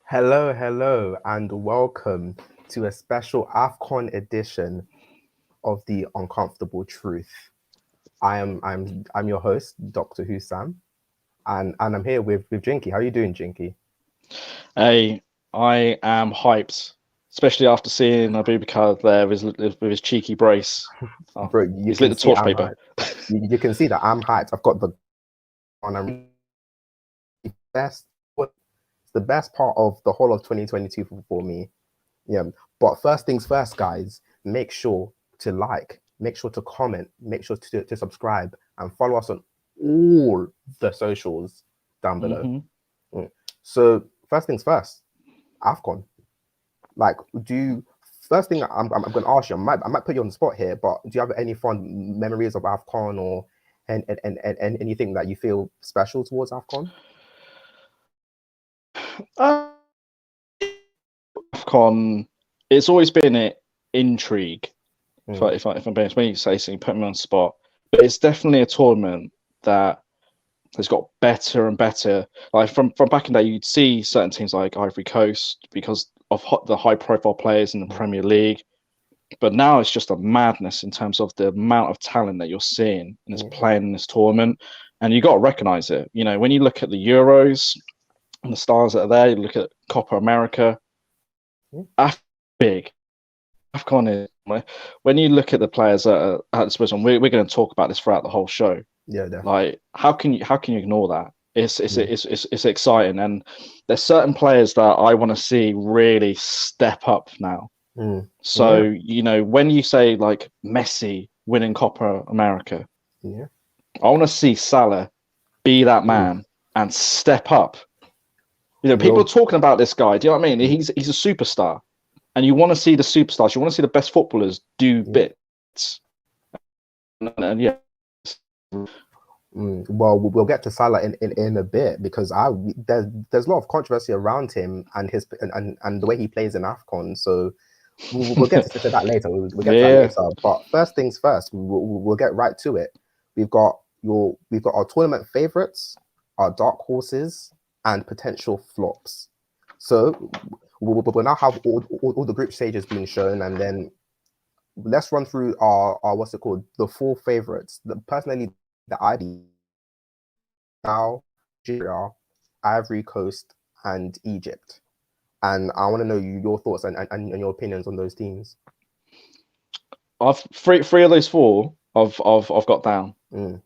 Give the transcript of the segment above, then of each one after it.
Hello, and welcome to a special AFCON edition of the Uncomfortable Truth. I'm your host, Doctor Sam, and I'm here with Jinky. How are you doing, Jinky? Hey, I am hyped, especially after seeing Abubakar there with his cheeky brace. Oh, Bro, you he's lit can the see torch I'm paper. hyped. You can see that I'm hyped. I've got the on. Best. It's the best part of the whole of 2022 for me. Yeah. But first things first, guys, make sure to like, make sure to comment, make sure to subscribe and follow us on all the socials down below. hmm Mm. So first things first, AFCON. Like, first thing I'm going to ask you, I might put you on the spot here, but do you have any fond memories of AFCON or and anything that you feel special towards AFCON? AFCON, it's always been an intrigue. Mm. If I'm being, when you say something, put me on the spot. But it's definitely a tournament that has got better and better. Like from back in the day, you'd see certain teams like Ivory Coast because of the high profile players in the Premier League. But now it's just a madness in terms of the amount of talent that you're seeing and is playing in this tournament. And you got to recognize it. You know, when you look at the Euros and the stars that are there, you look at Copa America, big. AFCON is, when you look at the players that are at disposal, we're going to talk about this throughout the whole show. Yeah, definitely. Like, how can you ignore that? It's exciting, and there's certain players that I want to see really step up now. So, you know, when you say like Messi winning Copa America, Yeah. I want to see Salah be that man and step up. You know, people are talking about this guy. Do you know what I mean? He's a superstar, and you want to see the superstars. You want to see the best footballers do bits. And yeah. Well, we'll get to Salah in a bit because there's a lot of controversy around him and his and the way he plays in AFCON. So we'll get to that later. We'll get to that later. But first things first, we'll get right to it. We've got our tournament favorites, our dark horses, and potential flops. So we'll now have all the group stages being shown, and then let's run through our what's it called, the four favorites. Personally, the ID now, Algeria, Ivory Coast, and Egypt. And I want to know your thoughts and your opinions on those teams. I've three of those four. I've got down.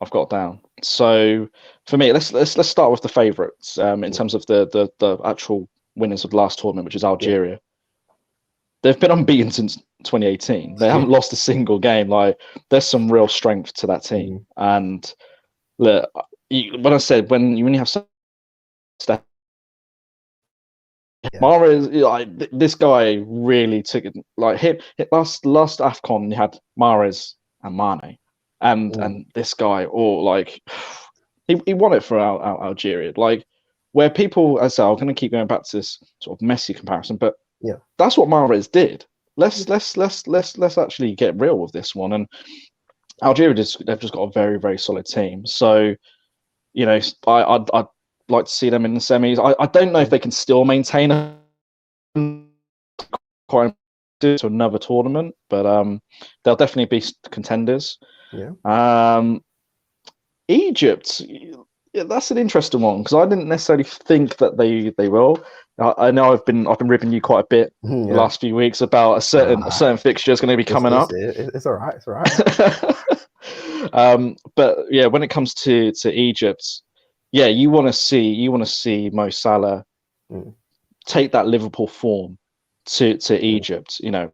I've got down. So for me, let's start with the favourites in terms of the actual winners of the last tournament, which is Algeria. They've been unbeaten since 2018. They haven't lost a single game. Like, there's some real strength to that team. And look, when I said when you have stuff, Mahrez, like this guy really took it. Like him, last AFCON, you had Mahrez and Mane, and this guy, or like he won it for Algeria. Like, where people, as I say, I'm going to keep going back to this sort of Messi comparison, but that's what Mahrez did. Let's actually get real with this one. And Algeria they've just got a very, very solid team. So, you know, I'd like to see them in the semis. I don't know if they can still maintain a quite to another tournament, but they'll definitely be contenders. Egypt, that's an interesting one because I didn't necessarily think that they will. I know I've been ribbing you quite a bit the last few weeks about a certain fixture is going to be coming up. It's all right. It's all right. But yeah, when it comes to Egypt, yeah, you want to see Mo Salah take that Liverpool form to Egypt. You know,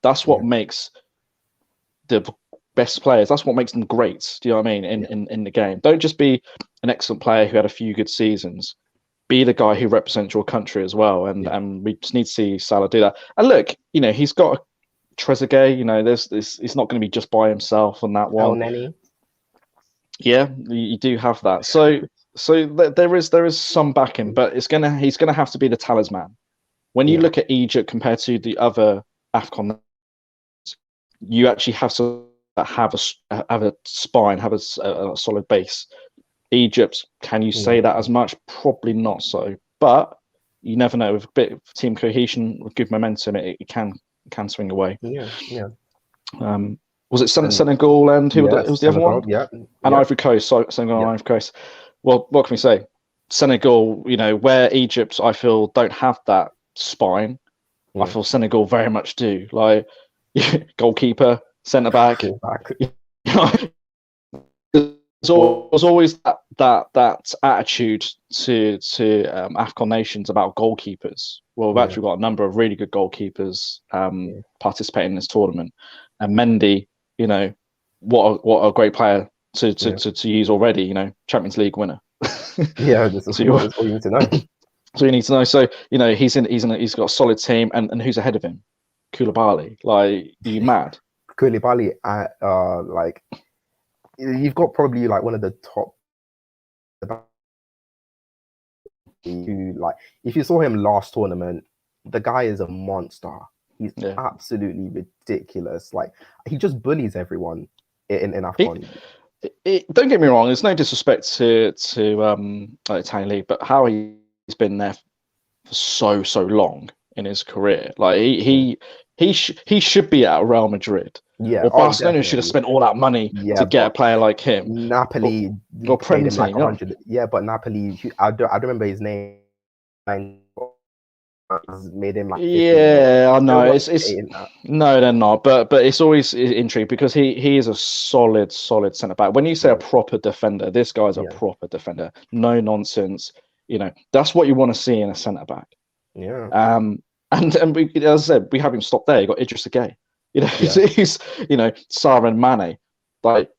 that's what makes the best players. That's what makes them great. Do you know what I mean? In the game, don't just be an excellent player who had a few good seasons. Be the guy who represents your country as well. And we just need to see Salah do that. And look, you know, he's got Trezeguet. You know, there's this. He's not going to be just by himself on that one. Yeah, you do have that. So there is some backing, but he's gonna have to be the talisman. When you look at Egypt compared to the other AFCON, you actually have to have a spine, have a solid base. Egypt, can you say that as much? Probably not so, but you never know. With a bit of team cohesion, with good momentum, it can swing away. Was it Senegal and who was the other one? And Ivory Coast. So Senegal and Ivory Coast. Well, what can we say? Senegal, where Egypt, I feel, don't have that spine. I feel Senegal very much do. Like goalkeeper, centre back. There's always that attitude to AFCON nations about goalkeepers. Well, we've actually got a number of really good goalkeepers participating in this tournament, and Mendy, what a great player to use already. Champions League winner. This is all you need to know. So you need to know. So he's got a solid team, and who's ahead of him? Koulibaly. Like, are you mad? Koulibaly, you've got probably like one of the top. If you saw him last tournament, the guy is a monster. He's absolutely ridiculous. Like, he just bullies everyone in AFCON. Don't get me wrong. There's no disrespect to Italian league, but how he's been there for so long in his career, like he should be at Real Madrid. Or Barcelona should have spent all that money to get a player like him. Napoli or Prem team, like 100. But Napoli, I don't remember his name. Made him like 50. I know it's no, they're not. But it's always intriguing because he is a solid centre back. When you say a proper defender, this guy's a proper defender. No nonsense. That's what you want to see in a centre back. And we, as I said, we haven't stopped there. You got Idrissa Gueye. He's Sarr and Mane, like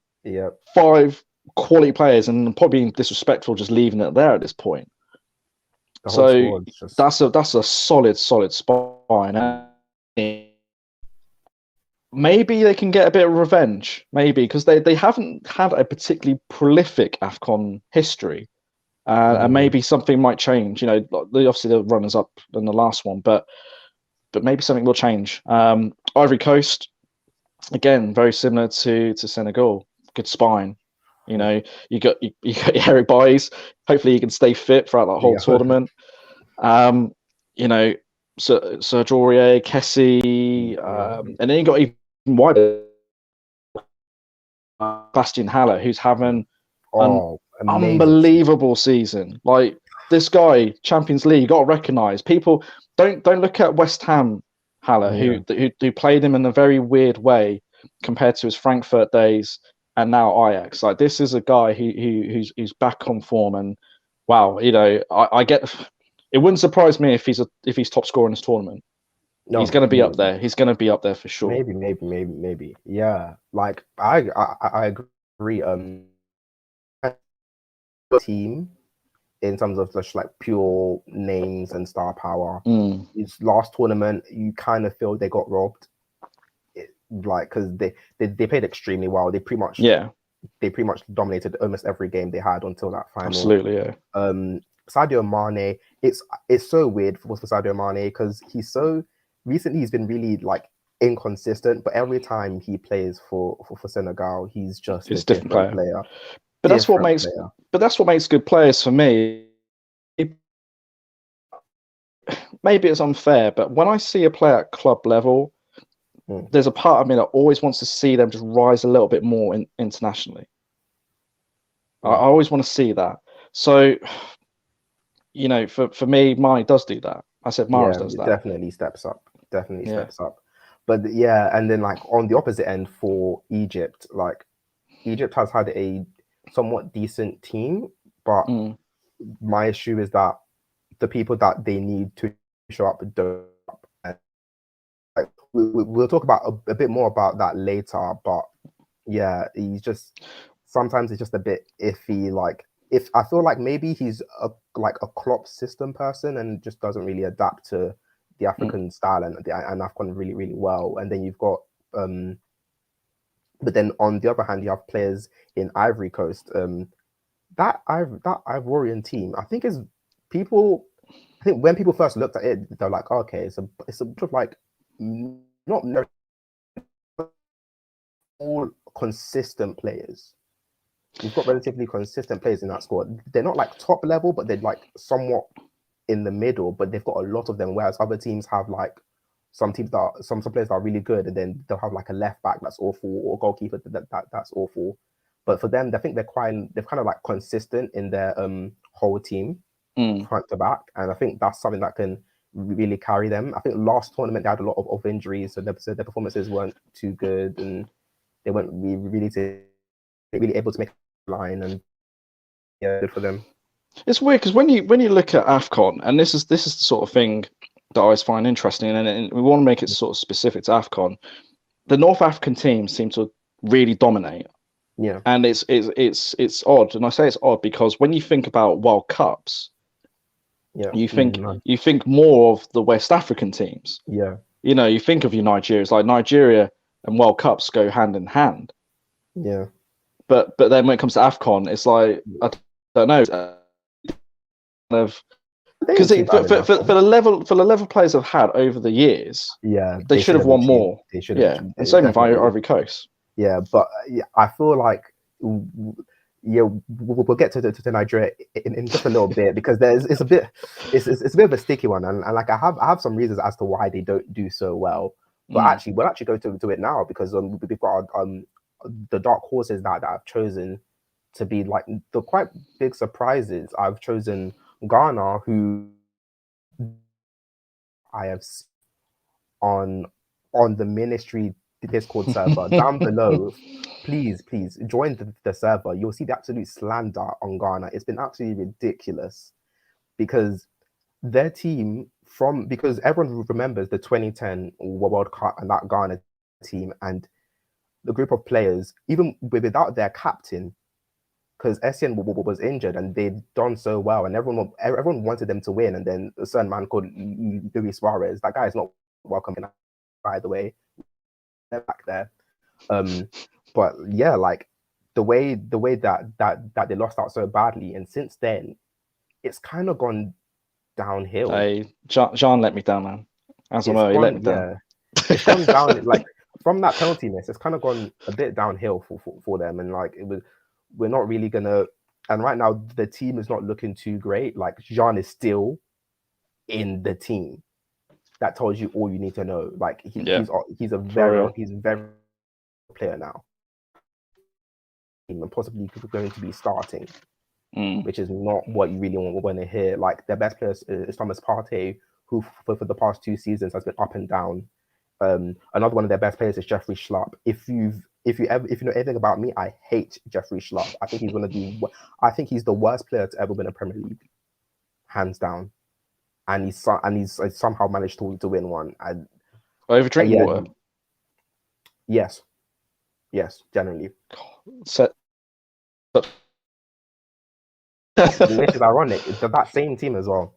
5 quality players, and probably being disrespectful just leaving it there at this point. So that's a solid spine. Maybe they can get a bit of revenge, maybe, because they haven't had a particularly prolific AFCON history, and maybe something might change. Obviously the runners up in the last one, but maybe something will change. Ivory Coast, again, very similar to Senegal. Good spine. You got Eric Bailly. Hopefully he can stay fit throughout that whole tournament. Serge Aurier, Kessie, and then you got even wider Bastien Haller, who's having an unbelievable season. Like, this guy, Champions League, you got to recognise. People don't look at West Ham Haller, who played him in a very weird way compared to his Frankfurt days and now Ajax. Like, this is a guy who's back on form, and wow, I get. It wouldn't surprise me if he's top scorer in this tournament. No, he's going to be up there. He's going to be up there for sure. Maybe. Yeah, like I agree. Team in terms of just like pure names and star power. His last tournament, you kind of feel they got robbed. Because they played extremely well. They pretty much dominated almost every game they had until that final. Absolutely, yeah. Sadio Mane, it's so weird for Sadio Mane because he's been really like inconsistent, but every time he plays for Senegal, he's just a different player. But that's what makes good players for me. Maybe it's unfair, but when I see a player at club level, there's a part of me that always wants to see them just rise a little bit more internationally. I always want to see that. So, for me, Mane does do that. I said Mahrez does that. Definitely steps up. Steps up. But and then like on the opposite end for Egypt, like Egypt has had a somewhat decent team, but my issue is that the people that they need to show up don't. And we'll talk about a bit more about that later, but he's just sometimes it's just a bit iffy. Like, if I feel like maybe he's a Klopp system person and just doesn't really adapt to the African style and AFCON really, really well. And then you've got but then on the other hand, you have players in Ivory Coast. That Ivorian team, I think when people first looked at it, they're like, okay, it's a sort of like not all consistent players. we've got relatively consistent players in that squad. They're not like top level, but they're like somewhat in the middle. But they've got a lot of them. Whereas other teams have like some teams that some players that are really good, and then they'll have like a left back that's awful or a goalkeeper that's awful. But for them, I think they're kind of like consistent in their whole team front to back, and I think that's something that can really carry them. I think last tournament they had a lot of injuries, so their performances weren't too good, and they weren't really able to make a line, and yeah, good for them. It's weird because when you look at AFCON, and this is the sort of thing that I always find interesting, and we want to make it sort of specific to AFCON. The North African teams seem to really dominate. Yeah, and it's odd, and I say it's odd because when you think about World Cups, you think more of the West African teams. Yeah, you think of your Nigerians, like Nigeria and World Cups go hand in hand. Yeah, but then when it comes to AFCON, it's like I don't know. Because for the level players have had over the years, yeah, they should have won more. They should have. And same with Ivory Coast. Yeah, but I feel like we'll get to Nigeria in just a little bit because it's a bit of a sticky one, and like I have some reasons as to why they don't do so well. But actually, we'll go to it now because we've got the dark horses that I've chosen to be like the quite big surprises. I've chosen Ghana, who I have on the ministry Discord server down below. Please join the server. You'll see the absolute slander on Ghana. It's been absolutely ridiculous because their team because everyone remembers the 2010 World Cup and that Ghana team and the group of players, even without their captain, because Essien was injured and they'd done so well, and everyone wanted them to win. And then a certain man called Luis Suarez, that guy is not welcome, by the way, back there. But yeah, like the way that they lost out so badly, and since then, it's kind of gone downhill. Hey, Jean let me down, man. As I know, he let me down. It's gone down like from that penalty miss. It's kind of gone a bit downhill for them, and like we're not really gonna. And right now, the team is not looking too great. Like Jean is still in the team. That tells you all you need to know. Like he's a very player now, and possibly going to be starting, which is not what you really want to hear. Like their best player is Thomas Partey, who for the past 2 seasons has been up and down. Another one of their best players is Jeffrey Schlupp. If you know anything about me, I hate Jeffrey Schlupp. I think he's the worst player to ever win a Premier League, hands down. And he's somehow managed to win one. Over drinking water. Yes, generally. Which is ironic. It's that same team as well.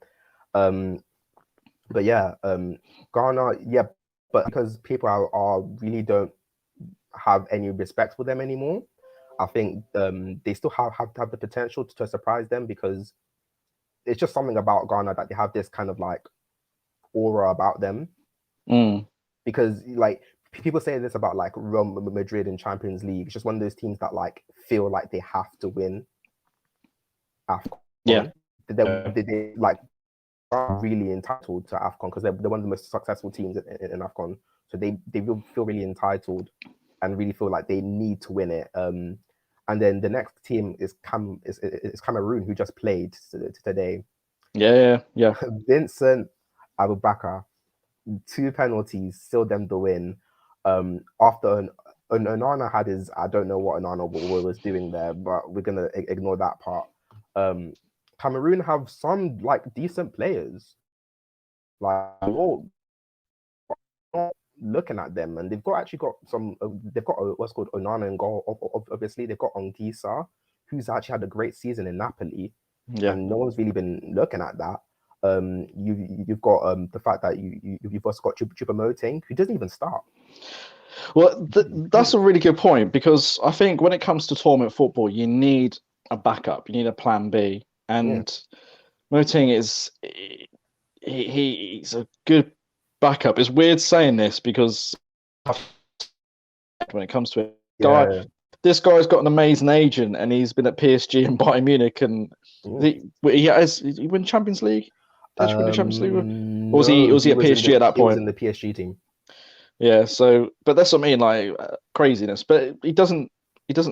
But yeah, Ghana, yeah, but because people are really don't have any respect for them anymore, I think they still have the potential to surprise them because it's just something about Ghana that they have this kind of like aura about them. Because like people say this about like Real Madrid in Champions League. It's just one of those teams that like feel like they have to win AFCON. Yeah. They like are really entitled to AFCON because they're one of the most successful teams in AFCON. So they feel really entitled and really feel like they need to win it. And then the next team is Cameroon, who just played today. Yeah. Vincent Abubakar, 2 penalties, still them the win. After Onana had his, I don't know what Onana was doing there, but we're gonna ignore that part. Cameroon have some like decent players. Like looking at them, and they've got some. They've got what's called Onana in goal. Obviously, they've got Ongisa, who's actually had a great season in Napoli. Yeah, and no one's really been looking at that. You've got the fact that you've also got Choupo-Moting, who doesn't even start. Well, that's a really good point because I think when it comes to tournament football, you need a backup, you need a plan B, and Moting is he's a good backup. It's weird saying this because when it comes to it, this guy's got an amazing agent, and he's been at PSG and Bayern Munich, and he win Champions League. Did he win the Champions League? Or was he at PSG at that point? He was in the PSG team. Yeah. So, but that's what I mean, like craziness. But he doesn't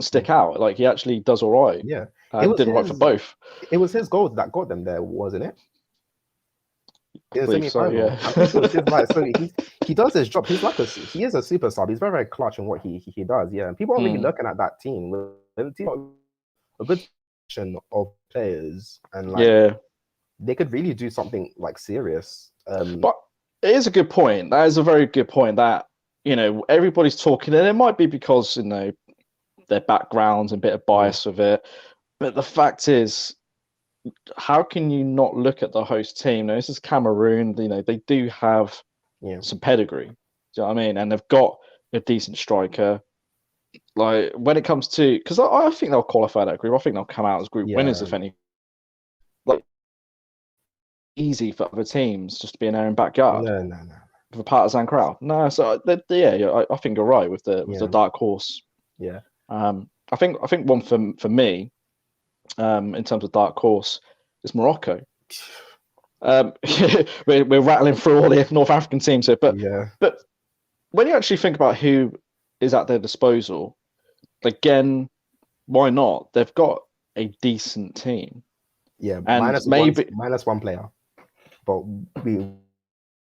stick out. Like he actually does all right. Yeah, did all right for both. It was his goal that got them there, wasn't it? I believe so, yeah. I think it was his, like, so he does his job. He is a super sub. He's very, very clutch in what he does. Yeah, and people are really looking at that team. The team got a good selection of players, and like they could really do something like serious. But it is a good point. That is a very good point. That everybody's talking, and it might be because their backgrounds and a bit of bias with it. But the fact is, how can you not look at the host team? Now, this is Cameroon. They do have some pedigree. Do you know what I mean? And they've got a decent striker. Like when it comes to, because I think they'll qualify that group. I think they'll come out as group winners, if any. Like easy for other teams just to be in their own backyard. No. With a partisan crowd. No, so I think you're right with the dark horse. Yeah. I think one for me. In terms of dark horse, is Morocco. We're rattling through all the North African teams here, but when you actually think about who is at their disposal, again, why not? They've got a decent team. Yeah, and minus one player, but we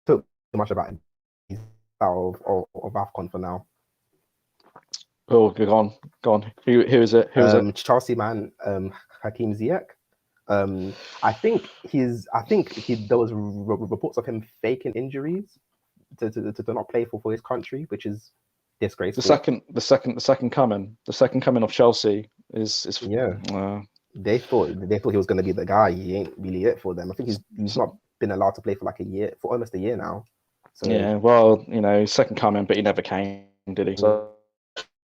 talk too much about out of AFCON for now. Oh, go on. Who is it? Chelsea man, Hakim Ziyech. I think there was reports of him faking injuries to not play for his country, which is disgraceful. The second coming of Chelsea is they thought he was going to be the guy. He ain't really it for them. I think he's not been allowed to play for almost a year now. So, yeah, well, second coming, but he never came, did he? So,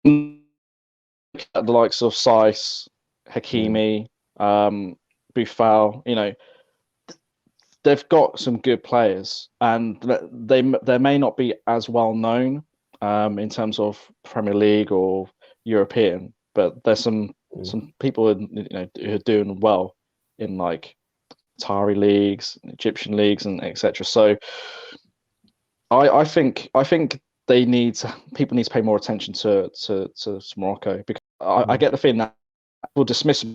at the likes of Saiss, Hakimi, Buffal, they've got some good players, and they may not be as well known in terms of Premier League or European, but there's some people who are doing well in like Qatari leagues, Egyptian leagues, and etc. So I think people need to pay more attention to Morocco, because I get the feeling that people dismiss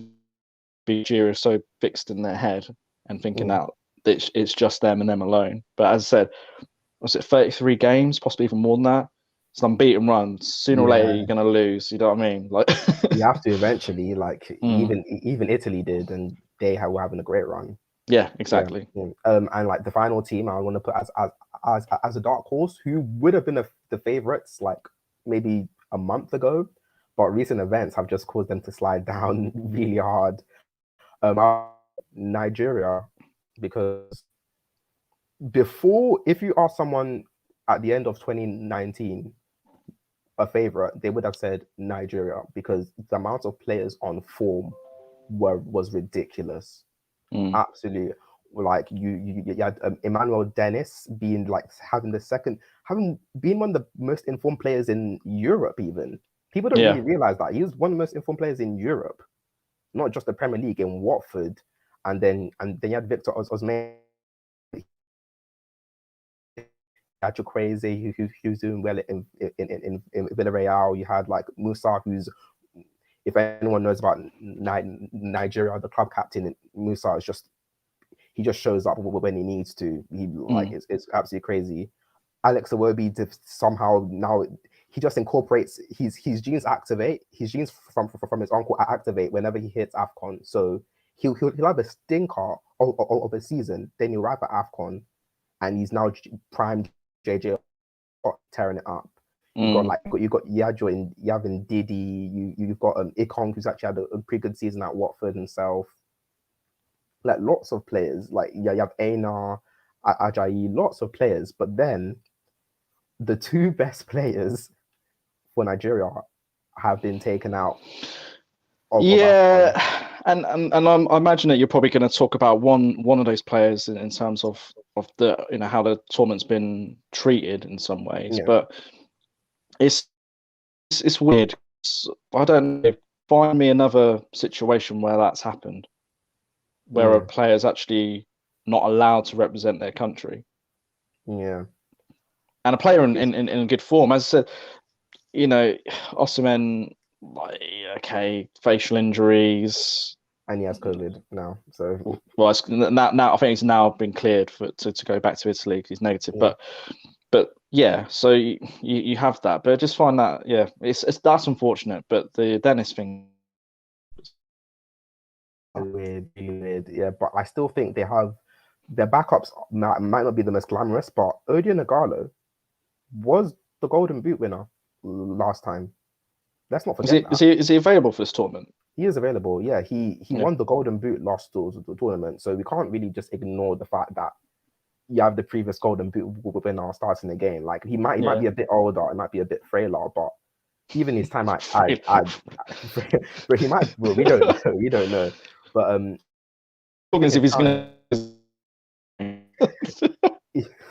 Algeria so fixed in their head and thinking that it's just them and them alone. But as I said, was it 33 games, possibly even more than that? It's an unbeaten run. Sooner or later, you're going to lose. You know what I mean? Like you have to eventually. Like even Italy did, and they were having a great run. Yeah, exactly. Yeah. And like the final team, I want to put as a dark horse, who would have been the favorites like maybe a month ago, but recent events have just caused them to slide down really hard. Nigeria, because if you ask someone at the end of 2019 a favorite, they would have said Nigeria, because the amount of players on form was ridiculous. Absolutely. Like you had Emmanuel Dennis being like having being one of the most informed players in Europe. Even people don't really realize that he was one of the most informed players in Europe, not just the Premier League, in Watford. And then you had Victor Osimhen, actually crazy, who's doing well in Villarreal. You had like Musa, who's, if anyone knows about Nigeria, the club captain, Musa is he just shows up when he needs to. It's absolutely crazy. Alex Iwobi somehow now he just incorporates his genes activate. His genes from his uncle activate whenever he hits AFCON. So he'll have a stinker of a season, then he'll arrive at AFCON, and he's now primed JJ tearing it up. You've got Yajo and Yavin Didi. You've got Ikong, who's actually had a pretty good season at Watford himself. Like lots of players, like you have Einar, Ajayi, lots of players. But then the two best players for Nigeria have been taken out. And I imagine that you're probably going to talk about one of those players in terms of the how the tournament's been treated in some ways, but it's weird. I don't know. Find me another situation where that's happened, where a player's actually not allowed to represent their country. Yeah. And a player in good form, as I said, Osimhen, like, okay, facial injuries, and he has COVID now. So well, now I think he's now been cleared to go back to Italy because he's negative. yeah. But yeah, so you have that, but I just find that it's that's unfortunate. But the Dennis thing, Weird, yeah. But I still think they have their backups might not be the most glamorous, but Odion Ighalo was the Golden Boot winner last time. Let's not forget that. Is he available for this tournament? He is available. Yeah, he won the Golden Boot last tournament, so we can't really just ignore the fact that you have the previous Golden Boot winner starting the game. Like he might be a bit older, it might be a bit frailer, but even his time but he might. Well, we don't know. But If he's gonna.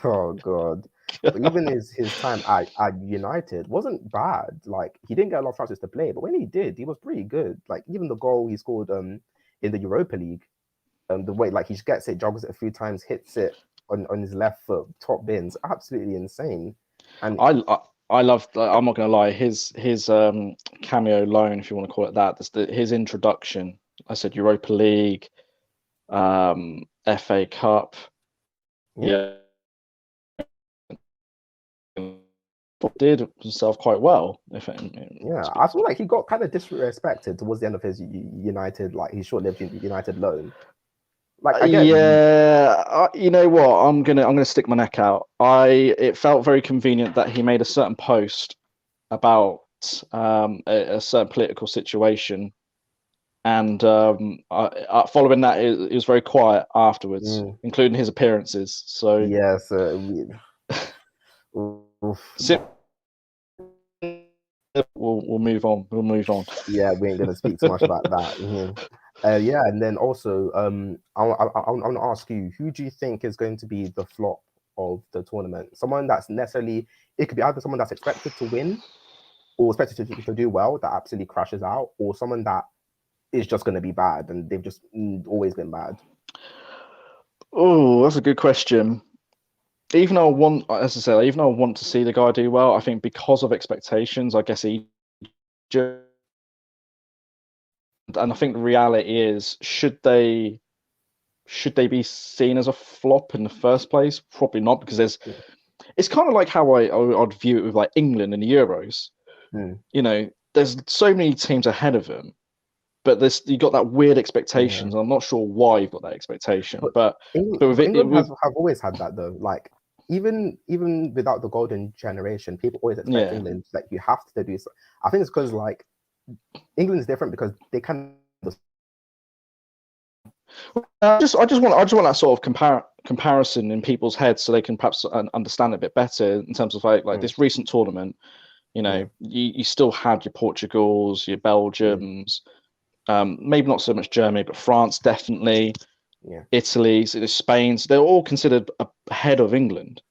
Oh god. But even his time at United wasn't bad. Like he didn't get a lot of chances to play, but when he did, he was pretty good. Like even the goal he scored in the Europa League, the way like he gets it, jogs it a few times, hits it on his left foot, top bins, absolutely insane. And I love. I'm not gonna lie. His cameo loan, if you want to call it that, his introduction. I said Europa League, FA Cup. Yeah. Did himself quite well. I feel like he got kind of disrespected towards the end of his United, like his short-lived United loan. Like I get you know what? I'm gonna stick my neck out. It felt very convenient that he made a certain post about a certain political situation, and following that, it was very quiet afterwards, including his appearances. So yes. We'll move on. We'll move on. Yeah, we ain't gonna speak too much about that. Yeah, and then also, I want to ask you, who do you think is going to be the flop of the tournament? Someone that's necessarily, it could be either someone that's expected to win or expected to do well that absolutely crashes out, or someone that is just going to be bad and they've just always been bad. Oh, that's a good question. Even though I want to see the guy do well, I think because of expectations, I guess and I think the reality is, should they be seen as a flop in the first place? Probably not, because it's kind of like how I'd view it with like England in the Euros. There's so many teams ahead of them, but you got that weird expectations. I'm not sure why you've got that expectation, but England have always had that though. Like even without the golden generation, people always expect England, like you have to do so. I think it's because like England is different because they can. I just want that sort of comparison in people's heads, so they can perhaps understand it a bit better in terms of like this recent tournament. You still had your Portugals, your Belgiums, maybe not so much Germany, but France definitely. Italy, Spain, so they're all considered ahead of England.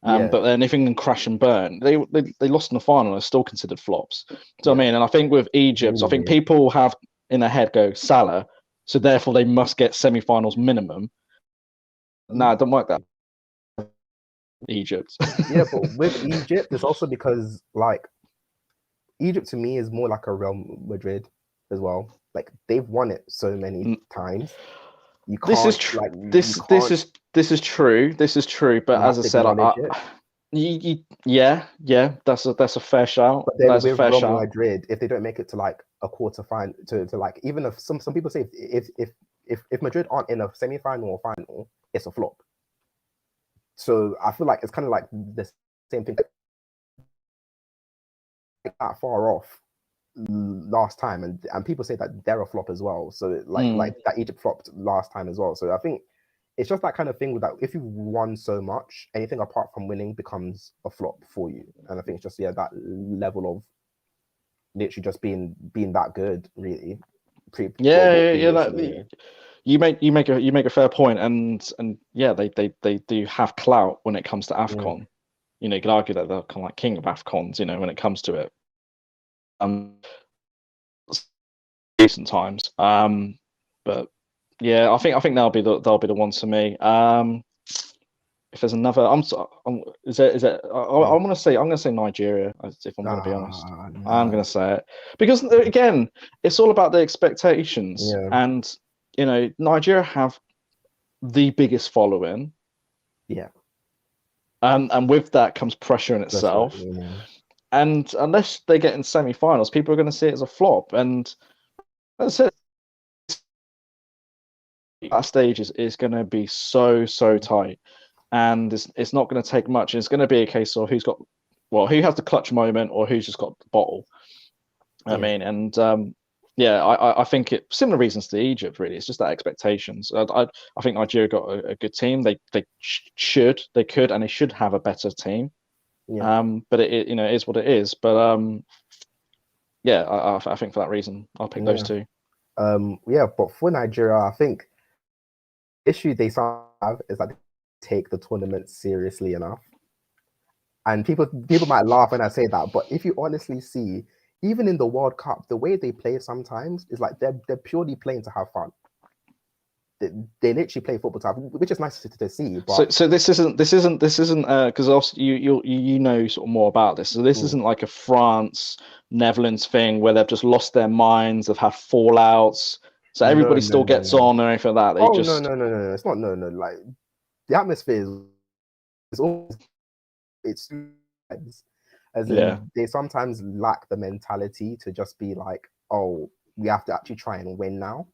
But then if England crash and burn, they lost in the final, they're still considered flops. So I mean, and I think with Egypt, I think people have in their head go Salah, so therefore they must get semi-finals minimum. No, it don't work that. Egypt. Yeah, but with Egypt, it's also because like Egypt to me is more like a Real Madrid as well. Like they've won it so many times. You can't, this is true. This is true. This is true. But as I said, that's a fair shout. But then with Real Madrid, if they don't make it to like a quarter final, to like even if some people say if Madrid aren't in a semi-final or final, it's a flop. So I feel like it's kind of like the same thing, like that far off last time, and people say that they're a flop as well. So like that Egypt flopped last time as well. So I think it's just that kind of thing with that. If you've won so much, anything apart from winning becomes a flop for you. And I think it's just that level of literally just being that good, really. You make a fair point, and yeah, they do have clout when it comes to afcon. You could argue that they're kind of like king of afcons, when it comes to it. recent times. But yeah, I think they'll be the ones for me. If there's another, I'm gonna say Nigeria. If I'm gonna be honest, I'm gonna say it because again, it's all about the expectations, and Nigeria have the biggest following. Yeah. And with that comes pressure in itself. And unless they get in semi-finals, people are going to see it as a flop. And as I said, that stage is going to be so tight, and it's not going to take much. It's going to be a case of who has the clutch moment or who's just got the bottle. I mean, and I think similar reasons to Egypt. Really, it's just that expectations. I think Nigeria got a good team. They could, and they should have a better team. But it is what it is. But I think for that reason, I'll pick those two. But for Nigeria, I think issue they have is that they take the tournament seriously enough. And people might laugh when I say that, but if you honestly see, even in the World Cup, the way they play sometimes is like they're purely playing to have fun. They literally play football to have, which is nice to see. But so this isn't because also you know sort of more about this. So this isn't like a France Netherlands thing where they've just lost their minds, they've had fallouts. So everybody still gets on or anything like that. No. It's not no. Like the atmosphere is always as in they sometimes lack the mentality to just be like, oh, we have to actually try and win now.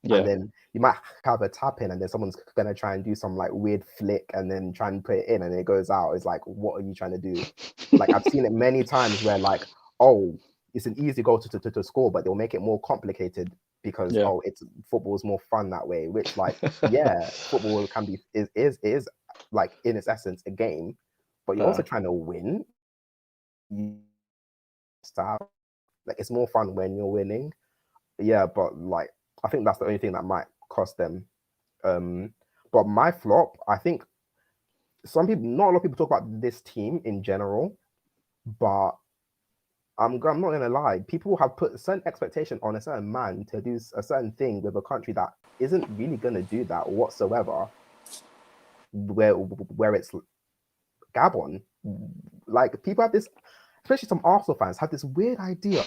And then you might have a tap in, and then someone's gonna try and do some like weird flick, and then try and put it in, and it goes out. It's like, what are you trying to do? Like I've seen it many times where like, oh, it's an easy goal to score, but they'll make it more complicated because it's football is more fun that way. Which like football can be is like in its essence a game, but you're also trying to win. Like it's more fun when you're winning. Yeah, but like I think that's the only thing that might cost them. But my flop, I think not a lot of people talk about this team in general, but I'm not gonna lie, people have put a certain expectation on a certain man to do a certain thing with a country that isn't really gonna do that whatsoever. Where it's Gabon, like people have this, especially some Arsenal fans have this weird idea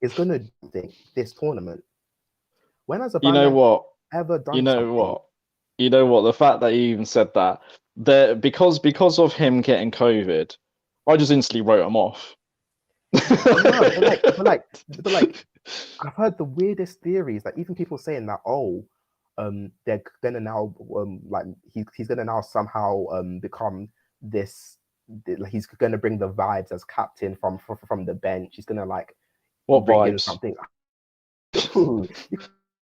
is gonna do this tournament. When has a ever done something? The fact that you even said that because of him getting COVID, I just instantly wrote him off. but like I've heard the weirdest theories, that even people saying that they're gonna now like he's gonna now somehow become this, he's gonna bring the vibes as captain from the bench. He's gonna like bring in something.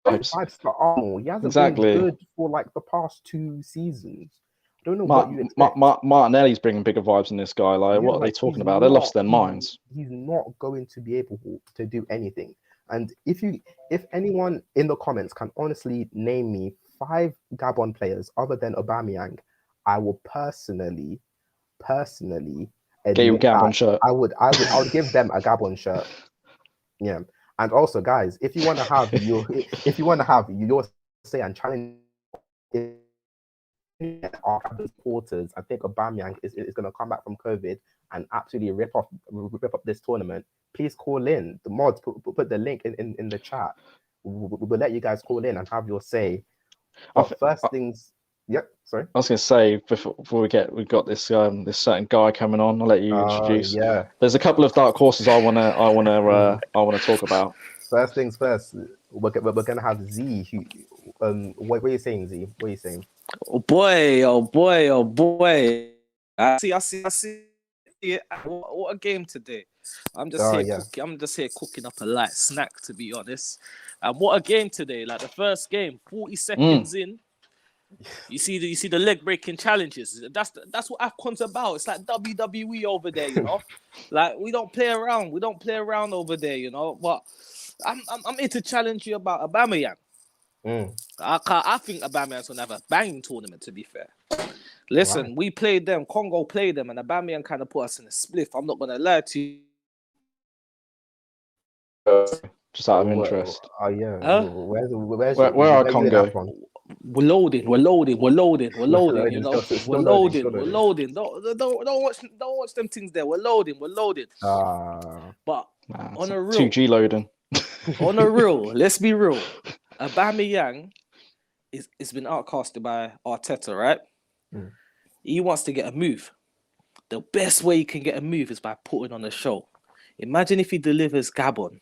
Vibes to Arnold. He hasn't been good for like the past 2 seasons. I don't know what you expect. Martinelli's bringing bigger vibes than this guy. Like, what are they talking about? They lost their minds. He's not going to be able to do anything. And if anyone in the comments can honestly name me 5 Gabon players other than Aubameyang, I will personally get you a Gabon shirt. I would give them a Gabon shirt. Yeah. And also, guys, if you want to have your say and challenge our supporters, I think Aubameyang is going to come back from COVID and absolutely rip up this tournament. Please call in. The mods put the link in the chat. We'll let you guys call in and have your say. But sorry. I was going to say before we've got this this certain guy coming on. I'll let you introduce. Yeah. There's a couple of dark horses I wanna talk about. First things first, we're gonna have Z. What are you saying, Z? What are you saying? Oh boy! I see. Yeah, what a game today! I'm just here cooking up a light snack, to be honest. And what a game today! Like the first game, 40 seconds in. You see the leg breaking challenges. That's what AFCON's about. It's like WWE over there, you know. Like we don't play around. We don't play around over there, you know. But I'm here to challenge you about Aubameyang. I think Aubameyang's gonna have a banging tournament. To be fair, listen, we played them. Congo played them, and Aubameyang kind of put us in a spliff. I'm not gonna lie to you. Just out of interest. Oh yeah. Huh? Where are Congo? We're loading. You know, we're loading. We're loading. Don't watch them things there. We're loading. But on a real 2G loading. On a real, let's be real. Aubameyang is been outcasted by Arteta, right? Mm. He wants to get a move. The best way he can get a move is by putting on a show. Imagine if he delivers Gabon.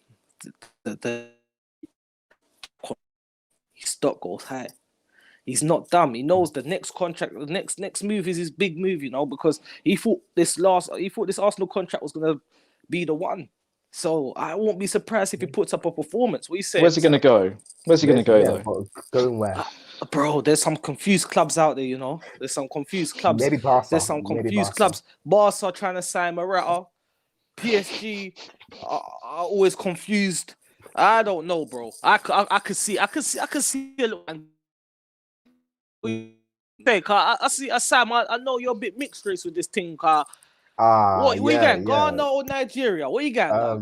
His stock goes high. He's not dumb. He knows the next contract, the next move is his big move, you know, because he thought this Arsenal contract was gonna be the one. So I won't be surprised if he puts up a performance. What you say? Where's he gonna go? Where's he gonna go though? Going where? Bro, there's some confused clubs out there, you know. There's some confused clubs. Maybe Barca. There's some confused clubs. Barca are trying to sign Morata. PSG are always confused. I don't know, bro. I could see a little. I see Sam. I know you're a bit mixed race with this thing, car. What you got? Ghana or Nigeria? What you got?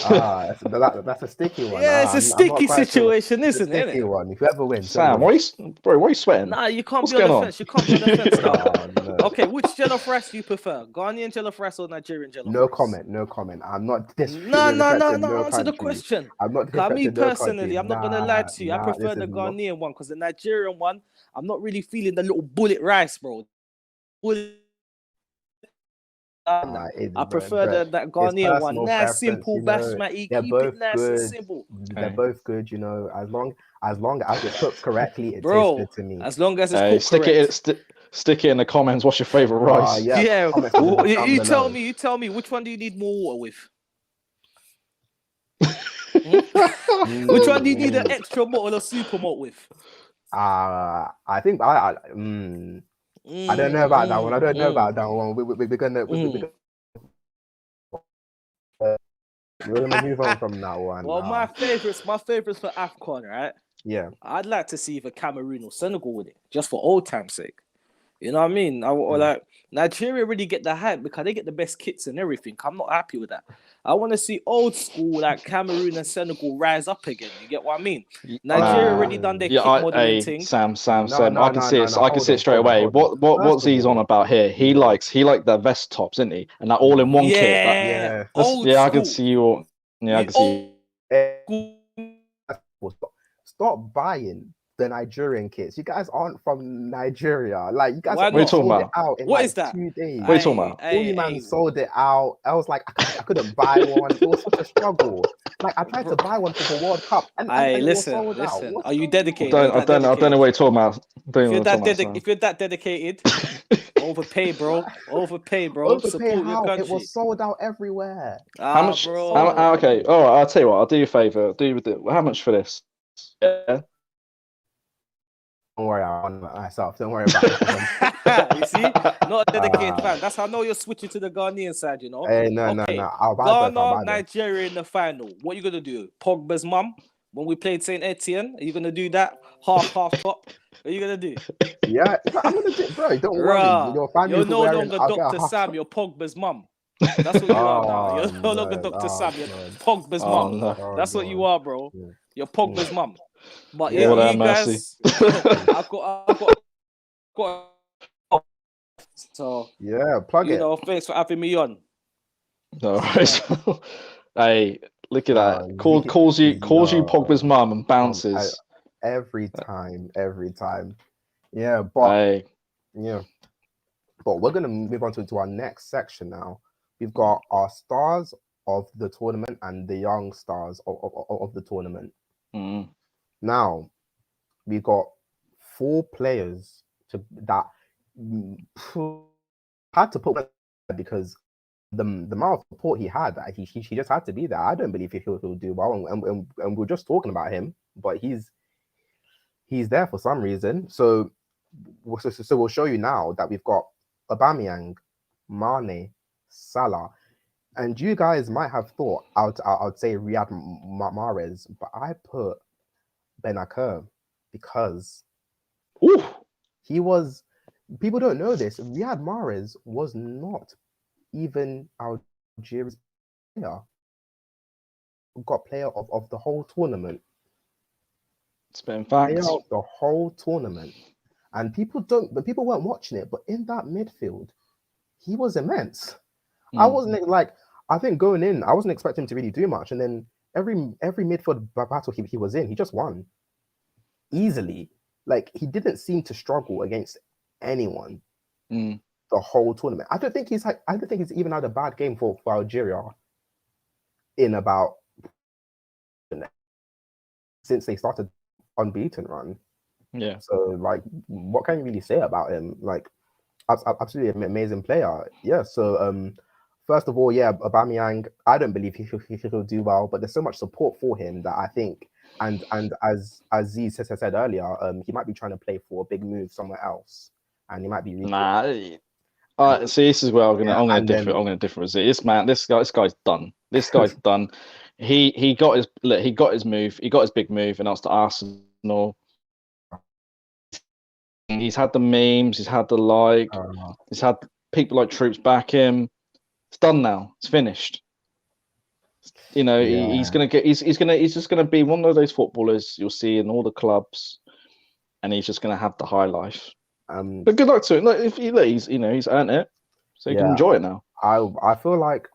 That's a sticky one. Yeah, it's a sticky situation, isn't it? Sticky one. If you ever win, Sam, why are you sweating? Nah, you can't be on the fence. You can't be on the fence now. No. Okay, which jollof rice do you prefer? Ghanaian jollof rice or Nigerian jollof rice? No comment. I'm not disrespecting No. Answer the question. I'm not disrespecting me personally, I'm not gonna lie to you. I prefer the Ghanaian one because the Nigerian one, I'm not really feeling the little bullet rice, bro. I prefer that Ghanaian one. Nice, simple, basmati. Keep it nice and simple. They're both good, you know. As long as it's cooked correctly, it tastes good to me. As long as it's cooked correct. Stick it in the comments. What's your favorite rice? Yeah. You tell me. Which one do you need more water with? Which one do you need an extra bottle of super malt with? I think I don't know about that one. We're gonna move on from that one. Well, my favorites for AFCON, right? Yeah. I'd like to see either Cameroon or Senegal with it, just for old time's sake. You know what I mean? Like Nigeria really get the hype because they get the best kits and everything. I'm not happy with that. I want to see old school like Cameroon and Senegal rise up again. You get what I mean? Nigeria already done their kit modeling thing. Sam. I can see it. I can see it straight away. What's he's on about here? He likes the vest tops, isn't he? And that all in one kit. I can see you all. Yeah, I can see. Stop buying the Nigerian kits. You guys aren't from Nigeria. Like you guys sold it out in what like is that? 2 days. What are you talking about? All man sold it out. I was like, I couldn't buy one. It was such a struggle. Like I tried to buy one for the World Cup, and listen. Are you dedicated? I don't know what you're talking about. If you're that dedicated, overpay, bro. Support your country. It was sold out everywhere. How much, bro? Okay. All right. I'll tell you what. I'll do you a favor. How much for this? Yeah. Don't worry about myself. Don't worry about it. You see? Not a dedicated fan. That's how I know you're switching to the Ghanaian side, you know? Hey, no. Ghana, Nigeria in the final. What are you going to do? Pogba's mum? When we played St. Etienne? Are you going to do that? Half top? What are you going to do? Yeah, I'm going to do it, bro. Don't worry. You're no longer Dr. Sam. You're Pogba's mum. That's what you are now. You're no longer Dr. Sam. You're Pogba's mum. No. That's what you are, bro. Yeah. You're Pogba's mum. But you guys, I've got. So plug it. You know, thanks for having me on. All right. Hey, look at that. Calls you Pogba's mum and bounces. Every time. Yeah, but But we're gonna move on to our next section now. We've got our stars of the tournament and the young stars of the tournament. Mm. Now, we got 4 players that had to put because the amount of support he had, he just had to be there. I don't believe he'll do well, and we're just talking about him, but he's there for some reason. So we'll show you now that we've got Aubameyang, Mane, Salah, and you guys might have thought I'd say Riyad Mahrez, but I put Benacer because he was. People don't know this. Riyad Mahrez was not even Algeria's player. got player of the whole tournament. Spitting facts. Player of the whole tournament. And people weren't watching it, but in that midfield, he was immense. I think going in, I wasn't expecting him to really do much. And then every midfield battle he was in, he just won easily. Like, he didn't seem to struggle against anyone the whole tournament. I don't think he's even had a bad game for Algeria in about since they started unbeaten run. Yeah. So, like, what can you really say about him? Like, absolutely amazing player. Yeah. So, first of all, yeah, Aubameyang, I don't believe he'll do well, but there's so much support for him that I think, and as Aziz has said earlier, he might be trying to play for a big move somewhere else, and he might be. See, this is where I'm gonna differ with Aziz. This guy's done. This guy's done. He got his move. He got his big move, and that's to Arsenal. He's had the memes. He's had the he's had people like Troops back him. It's done now. It's finished. You know, he's just gonna be one of those footballers you'll see in all the clubs, and he's just gonna have the high life. But good luck to him. Like, he's earned it, so he can enjoy it now. I feel like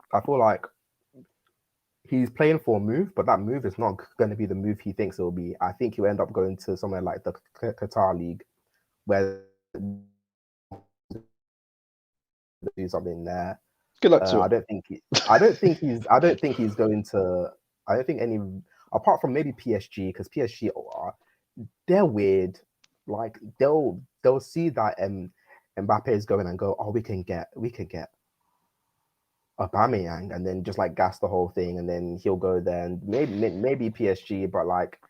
he's playing for a move, but that move is not going to be the move he thinks it will be. I think he'll end up going to somewhere like the Qatar League, where do something there. Good luck to him. I don't think he's going to. I don't think any, apart from maybe PSG, because PSG they're weird. Like, they'll see that Mbappe is going and go, oh, we can get Aubameyang, and then just like gas the whole thing, and then he'll go there and maybe PSG, but like,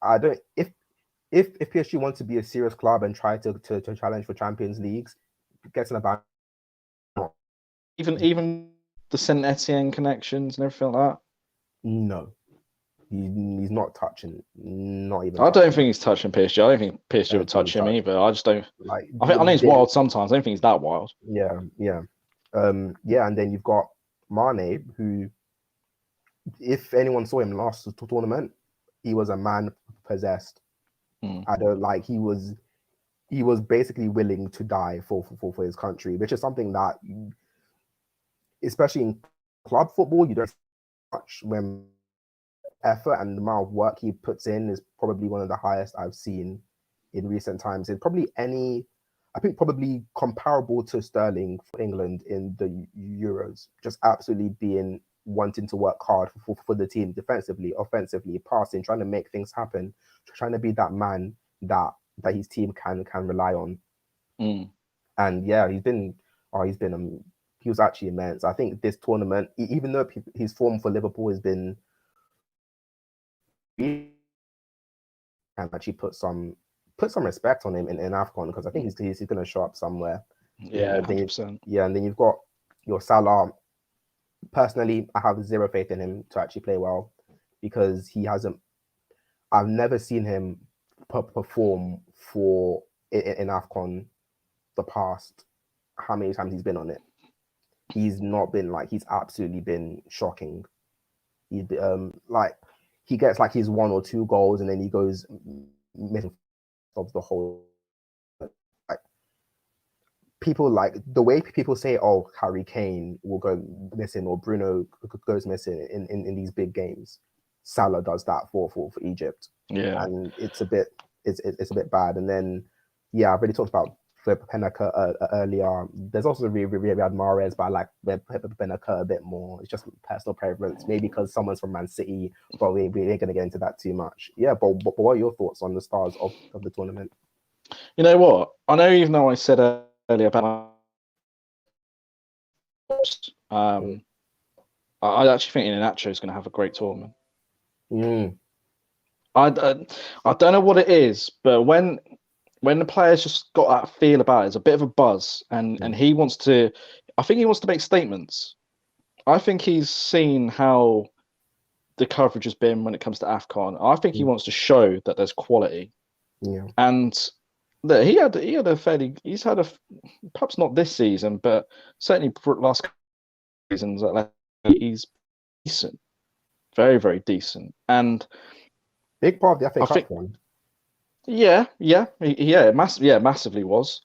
I don't, if PSG wants to be a serious club and try to challenge for Champions Leagues, gets an Aubameyang. Even the Saint Etienne connections and everything like that. No, he's not touching. Not even. I don't think he's touching PSG. I don't think PSG would touch him either. I just don't. Like, I think he's wild sometimes. I don't think he's that wild. Yeah. And then you've got Mane, who, if anyone saw him last tournament, he was a man possessed. I don't like. He was basically willing to die for his country, which is something that, especially in club football, you don't see much. When effort and the amount of work he puts in is probably one of the highest I've seen in recent times. It's probably probably comparable to Sterling for England in the Euros, just absolutely wanting to work hard for the team, defensively, offensively, passing, trying to make things happen, trying to be that man that his team can rely on. And yeah, he was actually immense. I think this tournament, even though his form for Liverpool has been, and actually put some respect on him in AFCON, because I think he's going to show up somewhere. Yeah, 100%. Yeah, and then you've got your Salah. Personally, I have zero faith in him to actually play well, because he hasn't. I've never seen him perform in AFCON the past. How many times he's been on it? He's not been he's absolutely been shocking. He gets like his 1 or 2 goals, and then he goes missing of the whole. Like, people, like the way people say, oh, Harry Kane will go missing or Bruno goes missing in these big games. Salah does that for Egypt. Yeah, and it's a bit bad. And then I've already talked about Penaka earlier. There's also Riyad Mahrez, but I like Penaka a bit more. It's just personal preference, maybe because someone's from Man City, but we ain't going to get into that too much. Yeah, but what are your thoughts on the stars of the tournament? You know what? I know, even though I said earlier about I actually think Iheanacho is going to have a great tournament. I don't know what it is, but when the players just got that feel about it, it's a bit of a buzz, and he wants to. I think he wants to make statements. I think he's seen how the coverage has been when it comes to AFCON. I think he wants to show that there's quality. Yeah, and look, he's had a perhaps not this season, but certainly last seasons that he's decent, very, very decent, and big part of the FA Cup one. Massively was.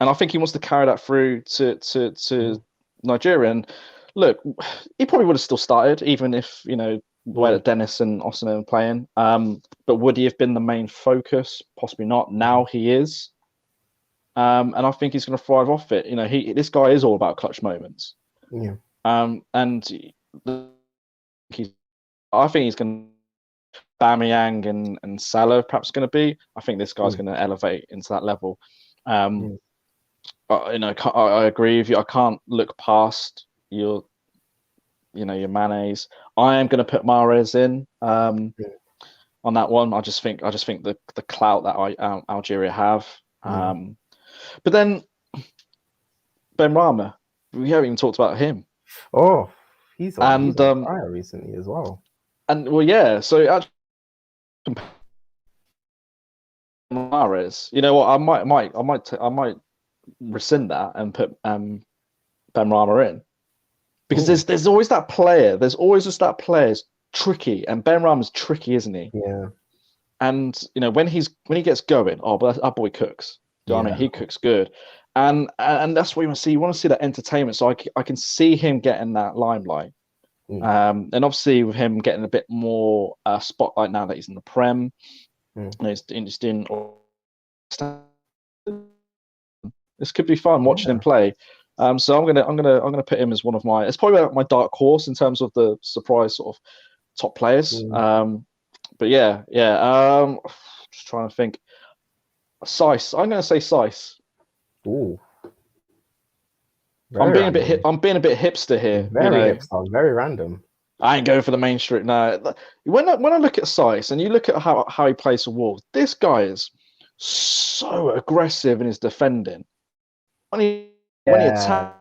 And I think he wants to carry that through to Nigeria. And look, he probably would have still started, even if, the way that Dennis and Austin are playing. But would he have been the main focus? Possibly not. Now he is. And I think he's going to thrive off it. This guy is all about clutch moments. Yeah. And I think he's going to Bamiyang and Salah perhaps going to be. I think this guy's going to elevate into that level. I agree with you. I can't look past your Manes. I am going to put Mahrez in on that one. I just think the clout that Algeria have. But then Ben Rama, we haven't even talked about him. Oh, he's on fire recently as well. And well, yeah. So actually, Mahrez, you know what? I might rescind that and put Ben Rama in, because there's always that player. There's always just that player's tricky, and Ben Rama's tricky, isn't he? Yeah. And when he gets going, but our boy cooks. Do you know what I mean? He cooks good, and that's what you want to see. You want to see that entertainment. So I can see him getting that limelight. And obviously with him getting a bit more spotlight now that he's in the Prem, he's doing. This could be fun watching him play. So I'm gonna put him as one of my. It's probably my dark horse in terms of the surprise sort of top players. But yeah. Just trying to think. Sice. I'm gonna say Sice. Ooh. I'm being a bit hipster here. Very hipster. Very random. I ain't going for the mainstream. No. When I look at Sice and you look at how he plays for Wolves, this guy is so aggressive in his defending. When he attacks,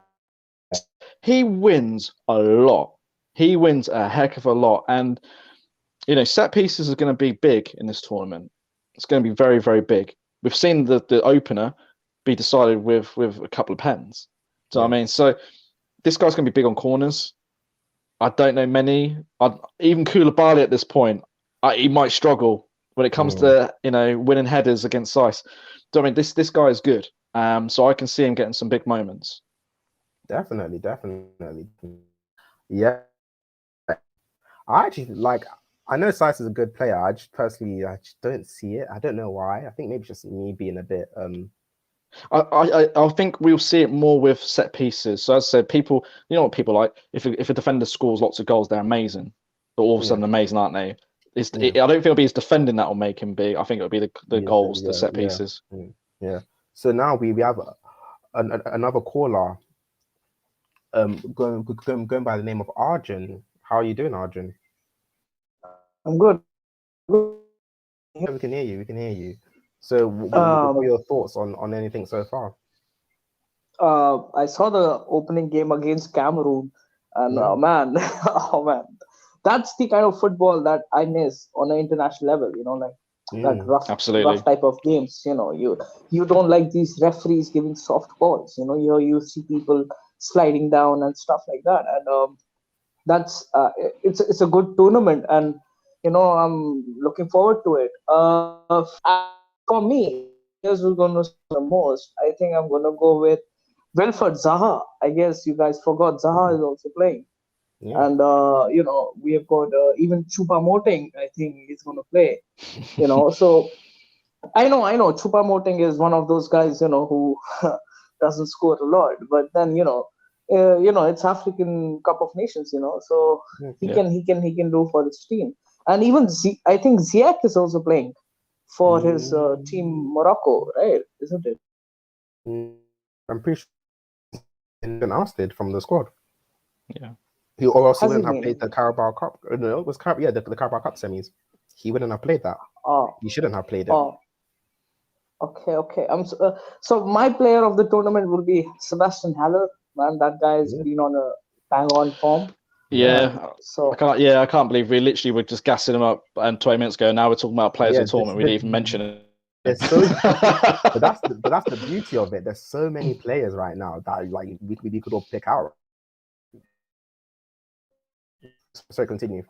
he wins a lot. He wins a heck of a lot. And set pieces are going to be big in this tournament. It's going to be very, very big. We've seen the opener be decided with a couple of pens. Do you know what I mean? So this guy's going to be big on corners. I don't know many. Even Koulibaly at this point, he might struggle when it comes to winning headers against Sice. Do you know what I mean? This guy is good. So I can see him getting some big moments. Definitely. Yeah. I know Sice is a good player. I just don't see it. I don't know why. I think maybe just me being a bit. I think we'll see it more with set pieces. So as I said, people, you know what people like. If a defender scores lots of goals, they're amazing. But all of a sudden, amazing, aren't they? I don't think it'll be his defending that will make him big. I think it'll be the goals, the set pieces. Yeah. So now we have another caller. Going by the name of Arjun. How are you doing, Arjun? I'm good. Yeah, we can hear you. So what are your thoughts on anything so far? I saw the opening game against Cameroon, and man, that's the kind of football that I miss on an international level. That rough type of games. You don't like these referees giving soft balls. You see people sliding down and stuff like that, and that's it's a good tournament, and I'm looking forward to it. For me, here's who's going to score the most. I think I'm going to go with Wilfred Zaha. I guess you guys forgot Zaha is also playing. Yeah. And, we have got even Choupo-Moting, I think he's going to play. So I know Choupo-Moting is one of those guys, who doesn't score a lot. But then, it's African Cup of Nations, so he can do for his team. And even I think Ziyech is also playing for his team Morocco, right? Isn't it? I'm pretty sure he's been ousted from the squad. Yeah. He wouldn't have played the Carabao Cup. No, it was the Carabao Cup semis. He wouldn't have played that. He shouldn't have played it. Okay. So my player of the tournament will be Sebastian Haller. Man, that guy has been on a bang-on form. Yeah. So I can't believe we literally were just gassing him up and 20 minutes ago. Now we're talking about players of the tournament. We didn't even mention it. But that's the beauty of it. There's so many players right now that we could all pick out. Sorry, continue.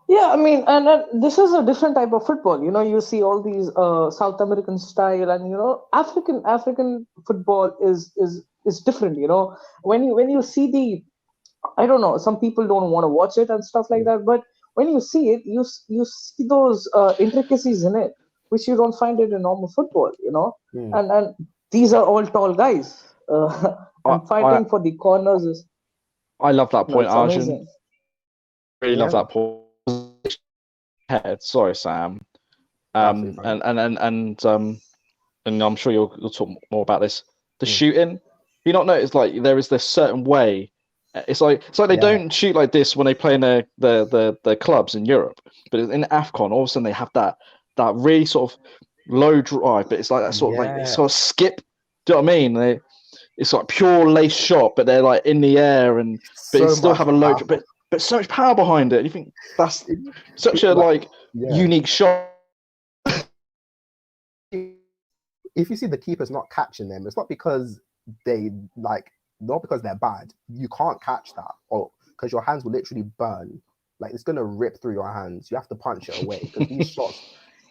Yeah, I mean, and this is a different type of football. You see all these South American style, and African football is different. When you see the, I don't know, some people don't want to watch it and stuff like that, but when you see it, you see those intricacies in it, which you don't find it in normal football. And these are all tall guys, and fighting for the corners is. I love that point, It's Arjun. amazing. Really love that point. Sorry, Sam. And I'm sure you'll talk more about this. The shooting, you not notice like there is this certain way. It's like they don't shoot like this when they play in the clubs in Europe, but in AFCON, all of a sudden they have that really sort of low drive, but it's like that sort of like it's sort of skip. Do you know what I mean? It's like pure lace shot, but they're like in the air, but you still have a low, but so much power behind it. You think that's such a unique shot. If you see the keeper's not catching them, it's not because not because they're bad. You can't catch that, or because your hands will literally burn. Like it's gonna rip through your hands. You have to punch it away because these shots.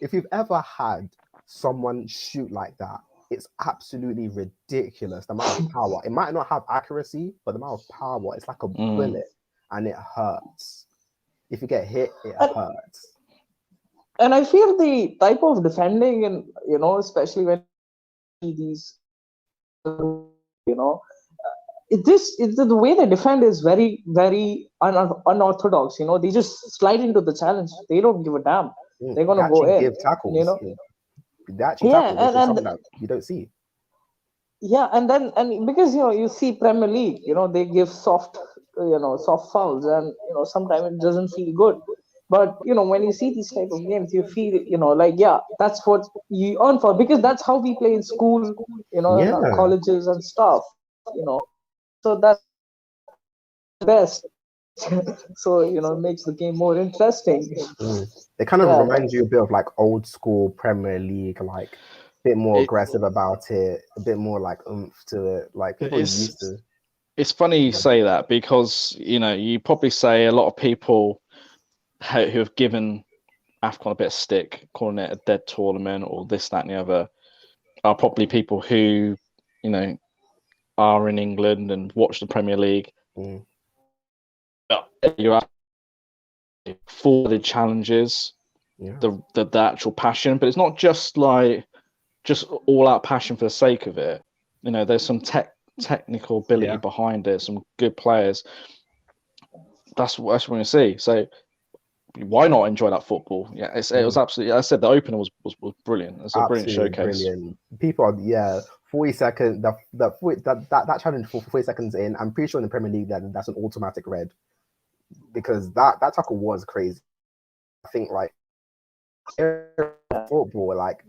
If you've ever had someone shoot like that, it's absolutely ridiculous. The amount of power. It might not have accuracy, but the amount of power. It's like a bullet, and it hurts. If you get hit, it hurts. And I feel the type of defending, and especially when these, the way they defend is very, very unorthodox. They just slide into the challenge. They don't give a damn. They're gonna go in. Give tackles. They actually tackle, which is something that you don't see. Yeah, and because you see Premier League, they give soft fouls, and sometimes it doesn't feel good. But when you see these type of games, you feel that's what you earn for, because that's how we play in school, in colleges and stuff. So that's the best. So it makes the game more interesting. It kind of reminds you a bit of like old school Premier League, like a bit more aggressive about it, a bit more like oomph to it. Like people used to. It's funny you say that, because you probably say a lot of people who have given AFCON a bit of stick, calling it a dead tournament or this, that, and the other, are probably people who, are in England and watch the Premier League. You're for the challenges, the actual passion, but it's not just like just all out passion for the sake of it. There's some technical ability behind it, some good players. That's what I want to see. So why not enjoy that football? Yeah, it was absolutely. I said the opener was brilliant. It's a brilliant showcase. Brilliant. People are 40 seconds. That challenge for 40 seconds in. I'm pretty sure in the Premier League that's an automatic red, because that tackle was crazy. I think like football, like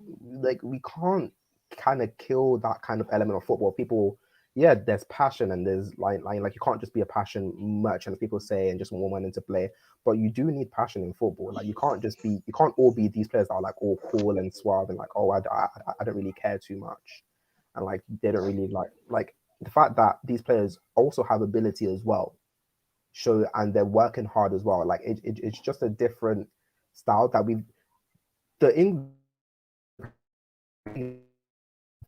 we can't kind of kill that kind of element of football. People. There's passion, and there's like you can't just be a passion merchant, as people say, and just one into play. But you do need passion in football. Like you can't all be these players that are like all cool and suave and like, oh, I don't really care too much, and like they don't really like the fact that these players also have ability as well, and they're working hard as well. Like it's just a different style that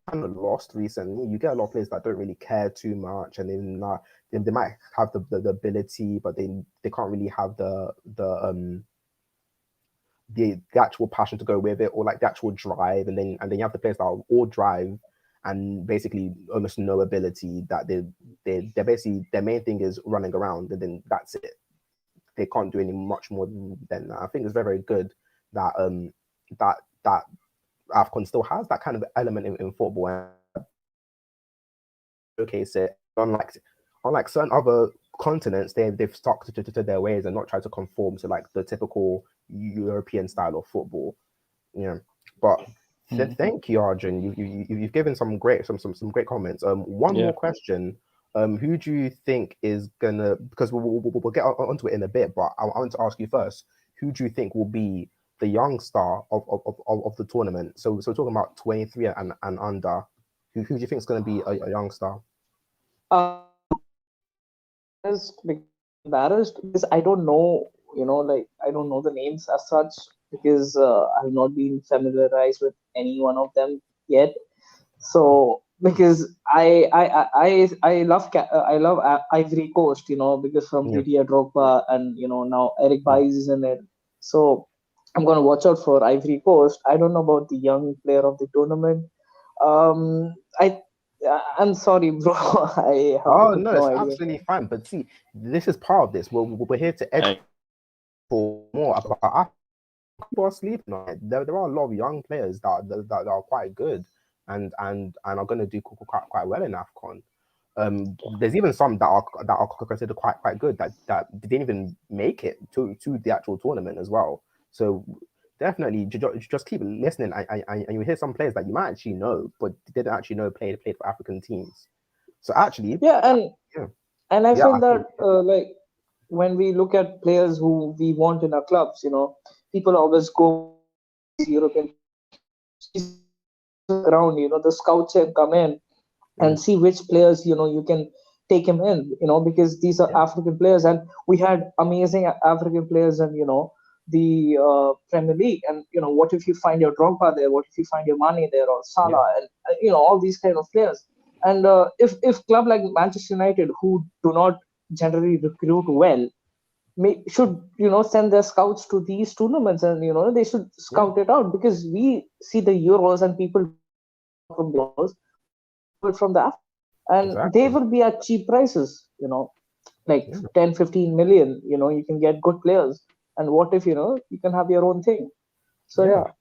kind of lost recently. You get a lot of players that don't really care too much, and they might have the ability, but they can't really have the actual passion to go with it, or like the actual drive. And then you have the players that are all drive and basically almost no ability, that they're basically, their main thing is running around, and then that's it. They can't do any much more than that. I think it's very, very good that that AFCON still has that kind of element in football, and showcase it. Unlike certain other continents, they've stuck to their ways and not tried to conform to like the typical European style of football. But thank you, Arjun. You've given some great comments. One more question. Who do you think is gonna? Because we'll get onto it in a bit, but I want to ask you first. Who do you think will be the young star of the tournament? So we're talking about 23 and under. Who do you think is going to be a young star? embarrassed because I don't know, like I don't know the names as such because I've not been familiarized with any one of them yet. So because I love Ivory Coast, because from Didier Drogba and now Eric Bailly is in it. So I'm gonna watch out for Ivory Coast. I don't know about the young player of the tournament. I'm sorry, bro. I have Oh no, no it's idea. absolutely fine. But see, this is part of this. We're here to educate for more about people are sleeping on it. There are a lot of young players that are quite good and are going to do quite well in AFCON. There's even some that are considered quite good that didn't even make it to the actual tournament as well. So definitely just keep listening, and you hear some players that you might actually know, but didn't actually know played for African teams. So actually, and I feel that like when we look at players who we want in our clubs, people always go European around, the scouts have come in and see which players, you can take him in, because these are African players, and we had amazing African players and, the Premier League. And, what if you find your Drogba there? What if you find your Mane there or Salah and, all these kind of players? And if club like Manchester United, who do not generally recruit well, should send their scouts to these tournaments, and they should scout it out, because we see the Euros and people from the Euros from the Africa, and they will be at cheap prices, like 10-15 million. You can get good players, and what if you can have your own thing? So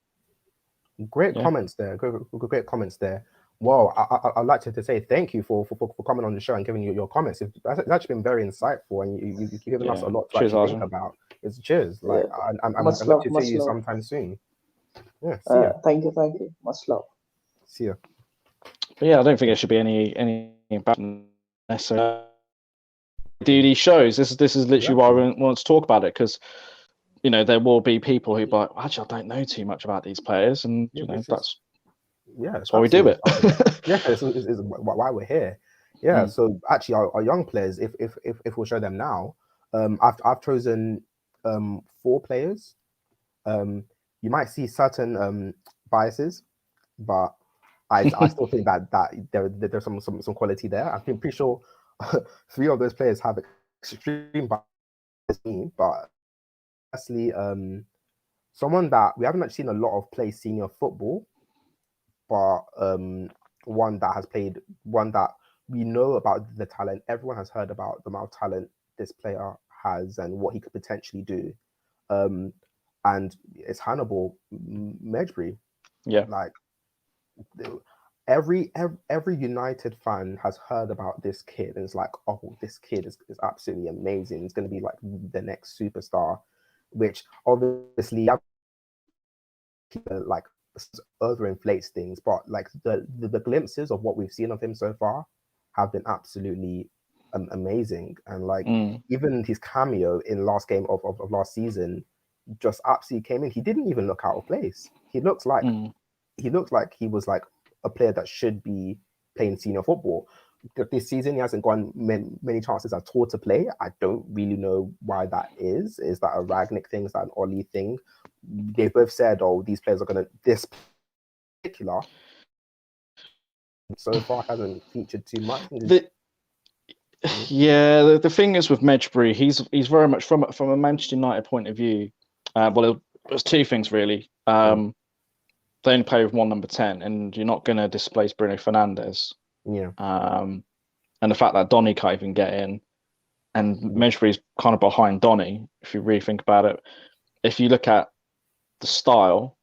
great comments there. Great comments there. Well, I'd like to say thank you for coming on the show and giving your comments. It's actually been very insightful, and you've given us a lot to actually think about. It's cheers. Like I'm going to see you sometime soon. Yeah, see ya. Thank you. Much love. See ya. But yeah, I don't think there should be any embarrassment necessarily. Do these shows? This is literally why I want to talk about it, because there will be people who be like, actually, I don't know too much about these players, and that's why we do it. This is why we're here. So actually our young players, if we'll show them now, I've chosen 4 players. You might see certain biases, but I still think that there's some quality there. I'm pretty sure 3 of those players have extreme bias, but firstly, someone that we haven't actually seen a lot of play senior football, but one that we know about the talent. Everyone has heard about the amount of talent this player has and what he could potentially do. And it's Hannibal Mercury. Like every United fan has heard about this kid, and it's like, oh, this kid is absolutely amazing. It's going to be like the next superstar, which obviously like overinflates things, but like the glimpses of what we've seen of him so far have been absolutely amazing. And like even his cameo in last game of last season just absolutely came in. He didn't even look out of place. He looked like he was like a player that should be playing senior football. This season he hasn't gotten many chances at all to play. I don't really know why that is. Is that a Ragnick thing? Is that an Ollie thing? They both said, oh, these players are gonna, this particular so far hasn't featured too much. The thing is with Medjbury, he's very much from a Manchester United point of view. Well, there's 2 things really. They only play with 1 number 10, and you're not going to displace Bruno Fernandes. And the fact that Donny can't even get in, and Medjbury's kind of behind Donny, if you really think about it. If you look at the style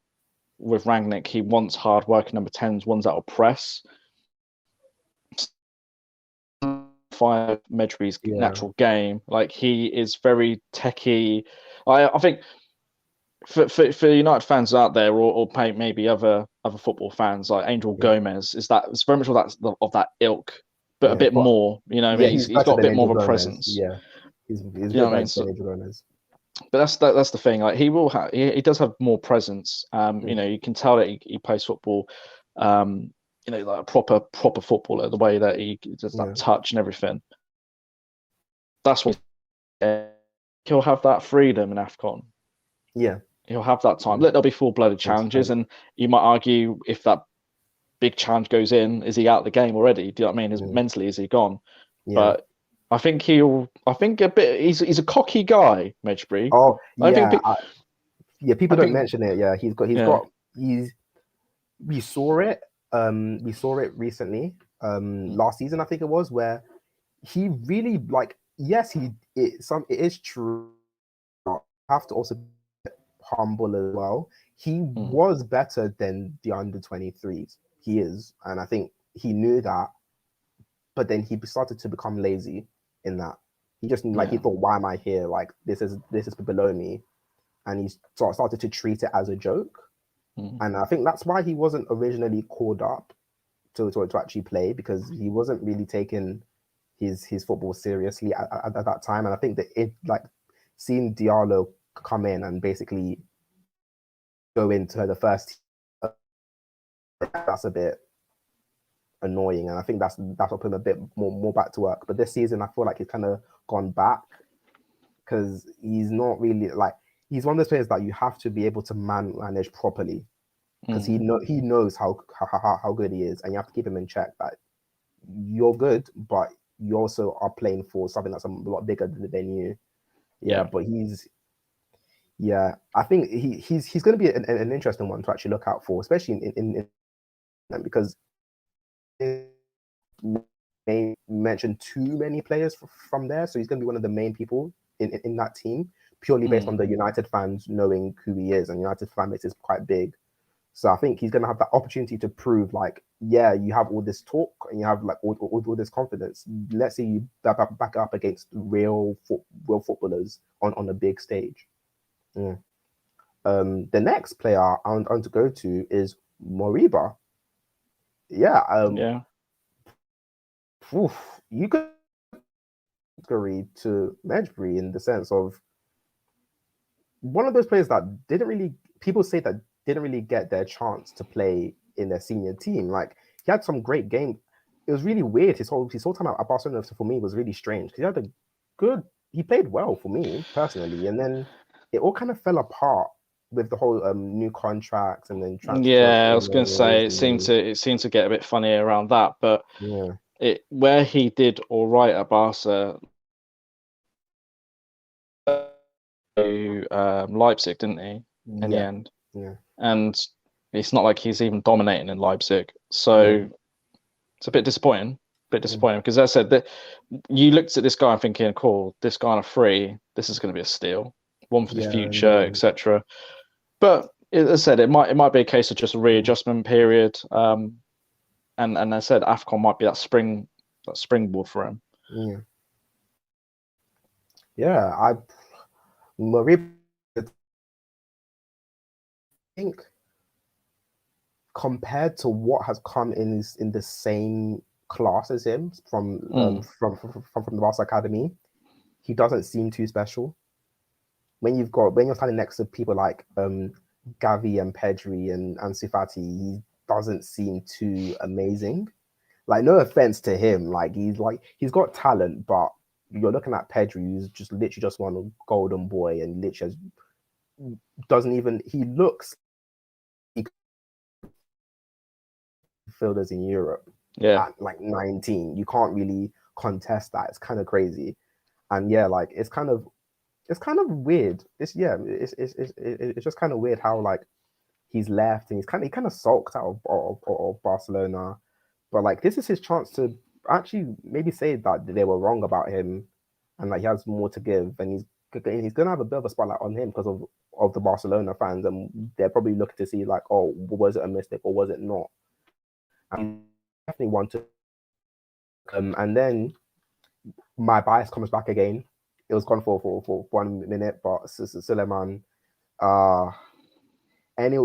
with Rangnick, he wants hard working number 10s, ones that will press. Fire Medjbury's natural game, like he is very techie. I think for United fans out there, or maybe other football fans, like Angel Gomez, it's very much of that ilk, but a bit more. He's got a bit more of a presence. Yeah, he's you know what I mean? So, Angel Gomez. But that's the thing. Like he does have more presence. You can tell that he plays football. Like a proper footballer, the way that he does that touch and everything. That's what he'll have that freedom in AFCON. Yeah. He'll have that time. Look, there'll be full-blooded challenges, and you might argue if that big challenge goes in, is he out of the game already? Do you know what I mean? Mentally, is he gone? Yeah. But I think he's a cocky guy, Medjbury. Oh, yeah. People don't mention it. Yeah, we saw it. We saw it recently. Last season, I think it was, where he really, like, yes, it is true. You have to also be humble as well. He was better than the under-23s. He is, and I think he knew that. But then he started to become lazy in that. He just he thought, why am I here? Like, this is below me, and he started to treat it as a joke. And I think that's why he wasn't originally called up to actually play, because he wasn't really taking his football seriously at that time. And I think that seeing Diallo come in and basically go into the first team, that's a bit annoying, and I think that's what put him a bit more back to work. But this season, I feel like he's kind of gone back, because he's not really he's one of those players that you have to be able to manage properly, because he knows how good he is, and you have to keep him in check. That you're good, but you also are playing for something that's a lot bigger than you. Yeah, but I think he's going to be an interesting one to actually look out for, especially in because may mention too many players from there, so he's going to be one of the main people in that team, purely based on the United fans knowing who he is, and United fan base is quite big. So I think he's going to have that opportunity to prove, you have all this talk and you have all this confidence. Let's see you back up against real footballers on a big stage. Yeah. The next player I want to go to is Moriba. Yeah. You could agree to Medjbury in the sense of one of those players that people say that didn't really get their chance to play in their senior team. Like, he had some great games. It was really weird. His whole time at Barcelona for me was really strange, because he played well for me personally, and then it all kind of fell apart with the whole new contracts and then transfer. Yeah, I was going to say it seemed to get a bit funny around that, but where he did all right at Barca, to Leipzig, didn't he? In the end, and it's not like he's even dominating in Leipzig, so it's a bit disappointing. Because as I said, that you looked at this guy and thinking, cool, this guy on a free, this is going to be a steal, one for the future, etc. But as I said, it might be a case of just a readjustment period, and I said AFCON might be that springboard for him. Moriba, I think, compared to what has come in the same class as him from the Barca Academy, he doesn't seem too special. When you're standing next to people like Gavi and Pedri and Ansu Fati, he doesn't seem too amazing. Like, no offense to him, he's got talent, but you're looking at Pedri, who's literally just won a golden boy, and literally he looks fielders in Europe at 19. You can't really contest that. It's kind of crazy. And it's kind of weird. It's just kind of weird how he's left, and he kind of sulked out of Barcelona. But this is his chance to actually maybe say that they were wrong about him, and he has more to give, and he's gonna have a bit of a spotlight on him because of the Barcelona fans, and they're probably looking to see was it a mistake or was it not? And definitely want to. And then my bias comes back again. It was gone for 1 minute, but Suleiman, any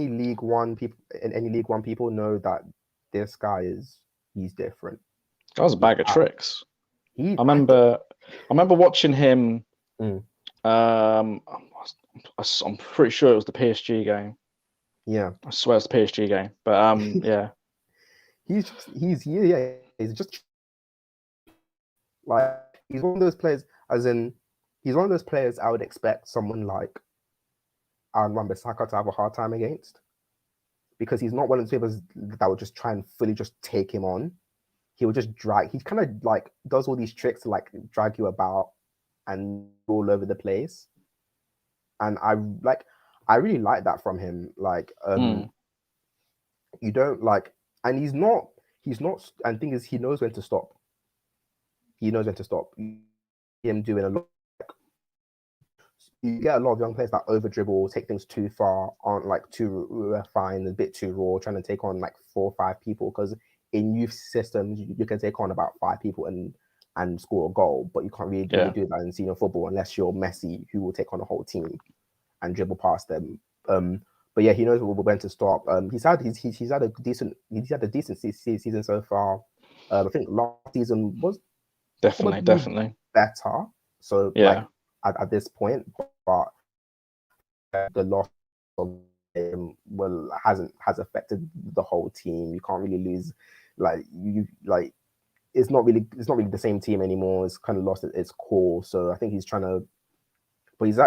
League One people know that this guy he's different. That was a bag of tricks. I remember watching him. I'm pretty sure it was the PSG game. Yeah, I swear it's the PSG game. But yeah, he's just he's one of those players, as in, he's one of those players I would expect someone like Aaron Wan-Bissaka to have a hard time against, because he's not one of those people that would just try and fully just take him on. He will just drag. He kind of like does all these tricks to like drag you about and all over the place. And I really like that from him. Like, you don't like, and he's not, and thing is, he knows when to stop. He knows when to stop. Him doing a lot. You get a lot of young players that over dribble, take things too far, aren't like too refined, a bit too raw, trying to take on like 4 or 5 people. Because in youth systems, you can take on about 5 people and score a goal, but you can't really do that in senior football unless you're Messi, who will take on a whole team and dribble past them. But yeah, he knows when to stop. He's had a decent season so far. I think last season was definitely better. So yeah, like, at this point, but the loss of him has affected the whole team. You can't really lose, it's not really the same team anymore. It's kind of lost its core. So I think he's trying to, but he's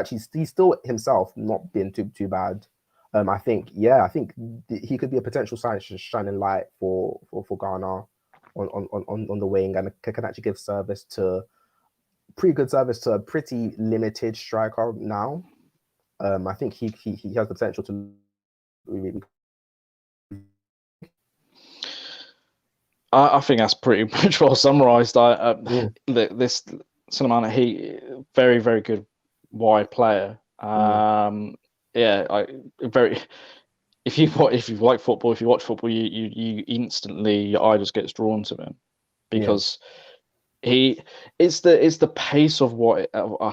still himself not been too bad. I think he could be a potential shining light for Ghana on the wing, and can actually give pretty good service to a pretty limited striker now. I think he has the potential to really. I think that's pretty much well summarised. This Sulemana, he very, very good wide player. If you like football, if you watch football, you instantly, your eye just gets drawn to him, because it's the pace of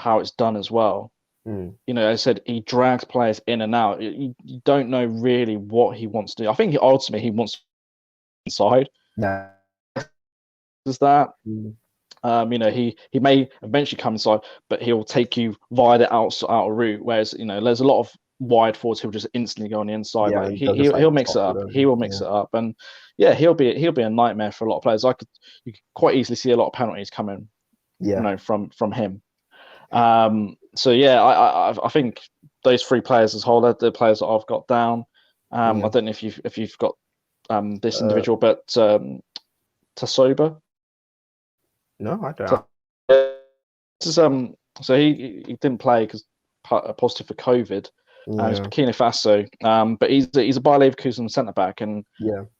how it's done as well. You know, I said he drags players in and out. You don't know really what he wants to do. I think ultimately he wants inside. Yeah. Is that? You know, he may eventually come inside, but he'll take you via the outer route. Whereas, you know, there's a lot of wide forwards who'll just instantly go on the inside. Yeah, like he'll mix it up. He will mix it up, and he'll be a nightmare for a lot of players. You could quite easily see a lot of penalties coming, you know, from him. So yeah, I think those 3 players as a whole, the players that I've got down. I don't know if you've got this individual, but Tasoba. No, I don't. So he didn't play because positive for COVID. He's Burkina Faso, but he's a Bayer Leverkusen centre back, and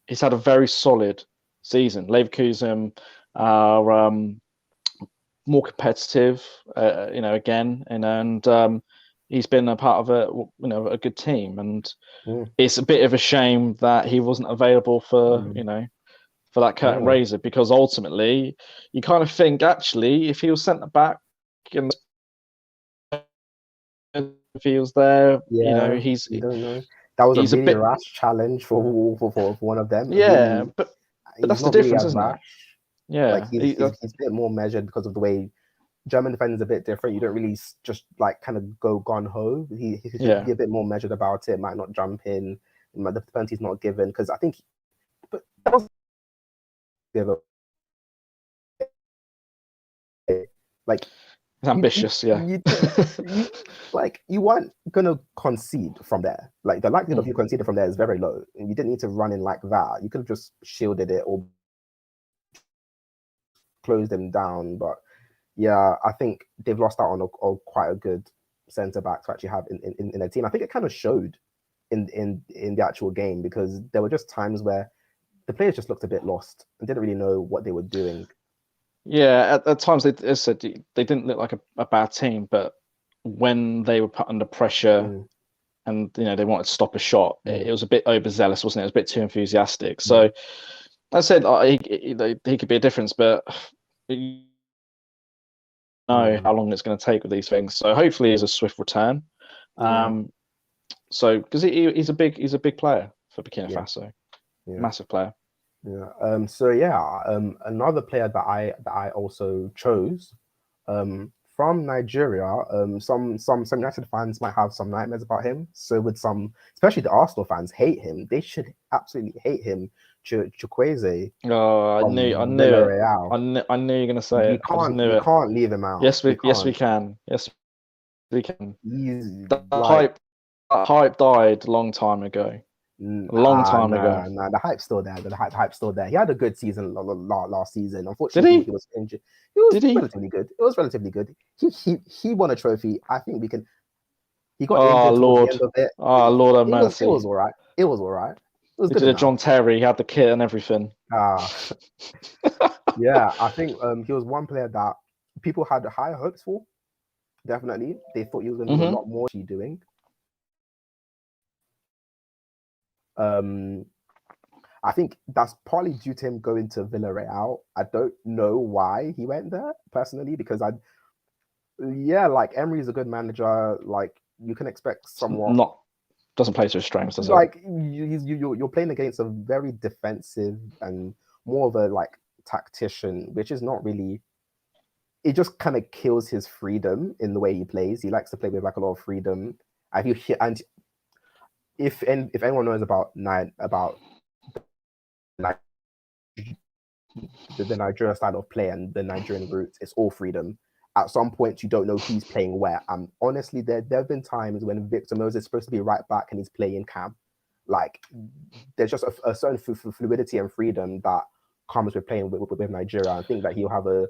he's had a very solid season. Leverkusen are more competitive, you know, again, and he's been a part of a good team, and it's a bit of a shame that he wasn't available for for that curtain raiser, because ultimately you kind of think, actually, if he was centre back and if he was there, you know, you don't know. That was a really rash challenge for one of them. Yeah, but that's the difference, isn't it? Yeah, like he's a bit more measured because of the way German defenders are a bit different. You don't really just like kind of go gun ho. He's be a bit more measured about it. Might not jump in. The penalty's not given, because I think, but that was like it's ambitious. You weren't gonna concede from there. Like, the likelihood of you conceding from there is very low. And you didn't need to run in like that. You could have just shielded it or closed them down. But yeah, I think they've lost out on quite a good centre back to actually have in their team. I think it kind of showed in the actual game, because there were just times where the players just looked a bit lost and didn't really know what they were doing. Yeah, at times they didn't look like a bad team, but when they were put under pressure and they wanted to stop a shot, it was a bit overzealous, wasn't it? It was a bit too enthusiastic. So I said he could be a difference, but you know how long it's going to take with these things. So hopefully it's a swift return. So because he's a big player for Burkina Faso, massive player. Yeah. Another player that I also chose, from Nigeria. Some United fans might have some nightmares about him. So with especially the Arsenal fans, hate him. They should absolutely hate him Chukwueze. Oh, I knew it. I knew you were gonna say it. We can't leave him out. Yes, we can. Yes, we can. The hype died a long time ago. No, the hype's still there. The hype's still there. He had a good season last season. Unfortunately, he was injured. He was relatively good. It was relatively good. He won a trophy. I think we can. He got injured towards the end of it. Oh Lord have mercy. It was all right. It was all right. It was he good. Did a John Terry. He had the kit and everything. Yeah, I think he was one player that people had higher hopes for. Definitely, they thought he was going to do a lot more. He's doing. I think that's partly due to him going to Villarreal. I don't know why he went there personally, because like Emery's a good manager. Like you can expect someone doesn't play to his strengths, does like it? You're playing against a very defensive and more of a like tactician, which is not really. It just kind of kills his freedom in the way he plays. He likes to play with like a lot of freedom. If anyone knows about the Nigeria style of play and the Nigerian roots, it's all freedom. At some point, you don't know who's playing where. And honestly, there have been times when Victor Moses is supposed to be right back and he's playing cam. Like, there's just a certain fluidity and freedom that comes with playing with Nigeria. I think that he'll have a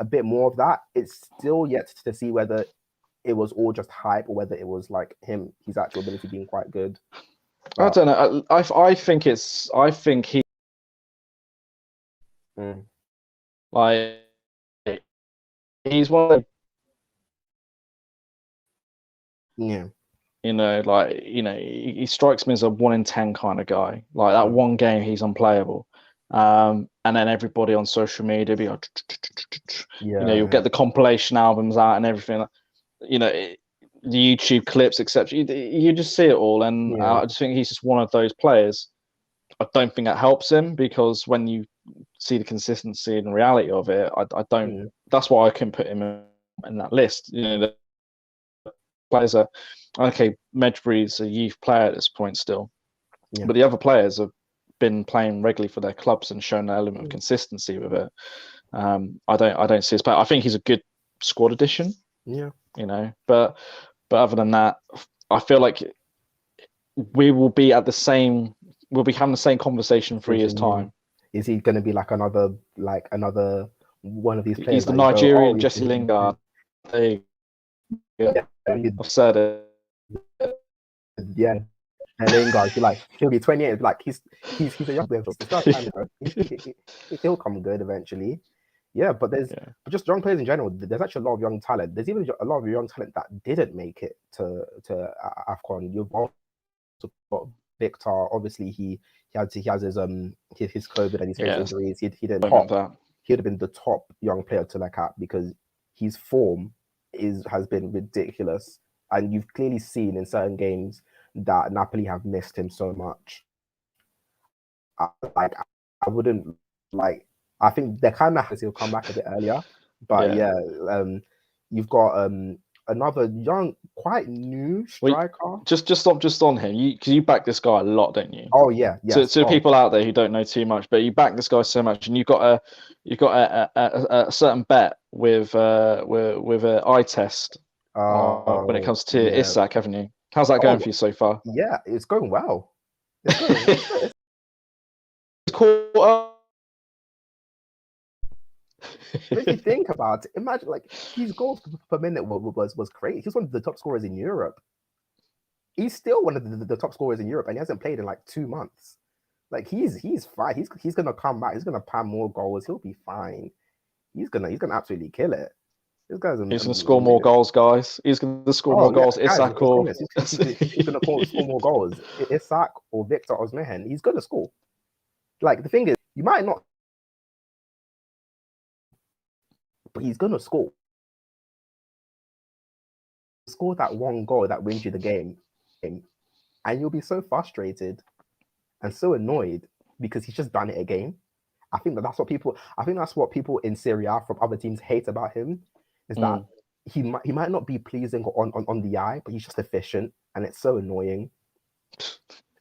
bit more of that. It's still yet to see whether it was all just hype or whether it was like his actual ability being quite good. I don't know. I think he like he's one of he strikes me as a 1 in 10 kind of guy. Like that one game he's unplayable. And then everybody on social media be like, you'll get the compilation albums out and everything. The YouTube clips, etc. You just see it all, and I just think he's just one of those players. I don't think that helps him, because when you see the consistency and reality of it, I don't. That's why I can put him in that list. The players are okay. Medbury's a youth player at this point still, but the other players have been playing regularly for their clubs and shown an element of consistency with it. I don't see his play. I think he's a good squad addition. But other than that, I feel like we'll be having the same conversation in 3 years' time. Is he going to be like another one of these players? He's the Nigerian Jesse Lingard. I've said it. Yeah. And Lingard, he'll be 28. Like he's a young player. He'll come good eventually. Yeah, but just young players in general. There's actually a lot of young talent. There's even a lot of young talent that didn't make it to AFCON. You've also got Victor. Obviously, he has his COVID and his injuries. He'd have been the top young player to look at, because his form has been ridiculous, and you've clearly seen in certain games that Napoli have missed him so much. I think they're kind of happy he'll come back a bit earlier, but you've got another young, quite new striker. Wait, just on him, because you back this guy a lot, don't you? Oh yeah. So people out there who don't know too much, but you back this guy so much, and you've got a certain bet with a eye test when it comes to Isak, haven't you? How's that going for you so far? Yeah, it's going well. It's caught up. If you think about it, imagine his goals per minute was crazy. He's one of the top scorers in Europe. He's still one of the top scorers in Europe, and he hasn't played in 2 months. He's fine. He's gonna come back. He's gonna pan more goals. He'll be fine. He's gonna absolutely kill it. This guy's he's gonna score more goals, guys. He's gonna score more goals. Isak he's gonna score more goals. Isak or Victor Osimhen, he's gonna score. The thing is, you might not, but he's gonna score. Score that one goal that wins you the game, and you'll be so frustrated and so annoyed because he's just done it again. I think that's what people in Serie A from other teams hate about him, is that he might not be pleasing on the eye, but he's just efficient, and it's so annoying.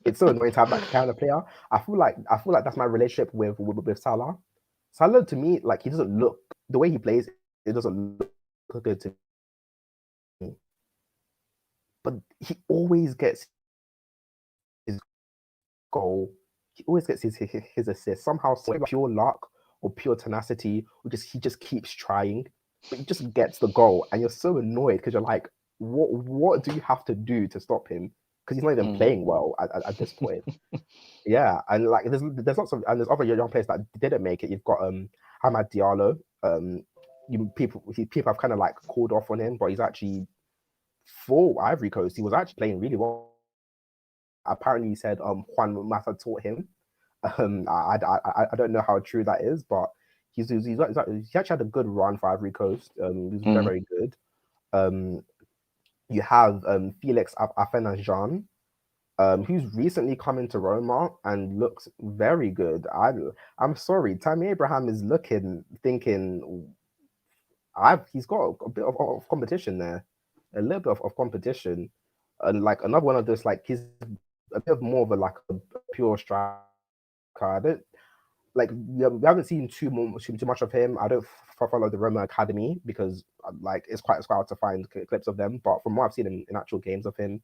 it's so annoying to have that kind of player. I feel like that's my relationship with Salah. Salah, to me, like, he doesn't look, the way he plays, it doesn't look good to me. But he always gets his goal. He always gets his assist. Somehow, pure luck or pure tenacity, or he just keeps trying, but he just gets the goal, and you're so annoyed because you're like, what do you have to do to stop him? Because he's not even playing well at this point. Yeah, and like there's lots of, and there's other young players that didn't make it. You've got Hamad Diallo. People have kind of like called off on him, but he's actually, for Ivory Coast, he was actually playing really well. Apparently, he said Juan Mata taught him. I don't know how true that is, but he actually had a good run for Ivory Coast. He was very, very good. You have Felix Afena-Jean, who's recently come into Roma and looks very good. I'm sorry, Tammy Abraham is thinking he's got a bit of competition there, a little bit of competition, and like another one of those, like, he's a bit more of a pure striker. I don't like, we haven't seen too much of him. I don't follow the Roma Academy because like it's quite hard to find clips of them. But from what I've seen in actual games of him,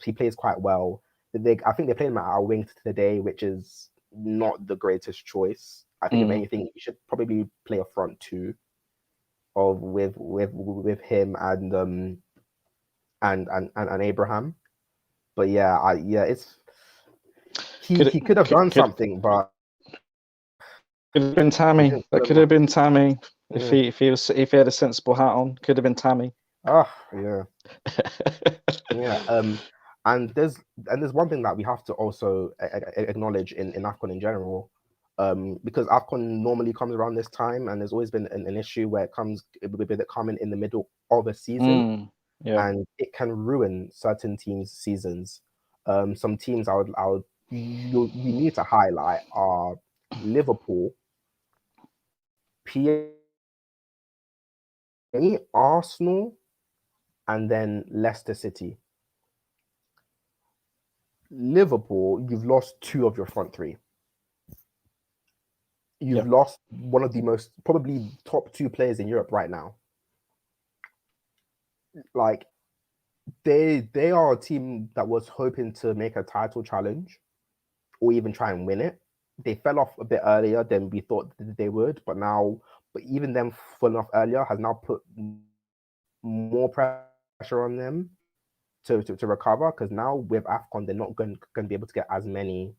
he plays quite well. I think they played him at our wing today, which is not the greatest choice. I think if anything, you should probably play a front two with him and Abraham. But yeah, it's he could have done something, but could have been Tammy. That could have been Tammy if he had a sensible hat on. Could have been Tammy. Oh yeah, yeah. And there's one thing that we have to also acknowledge in AFCON in general, because AFCON normally comes around this time, and there's always been an issue where it comes with it coming in the middle of a season, and it can ruin certain teams' seasons. Some teams we need to highlight are Liverpool, Arsenal, and then Leicester City. Liverpool, you've lost two of your front three. You've lost one of the most, probably top two players in Europe right now. Like, they are a team that was hoping to make a title challenge or even try and win it. They fell off a bit earlier than we thought they would, but even them falling off earlier has now put more pressure on them to recover, because now with AFCON they're not going to be able to get as many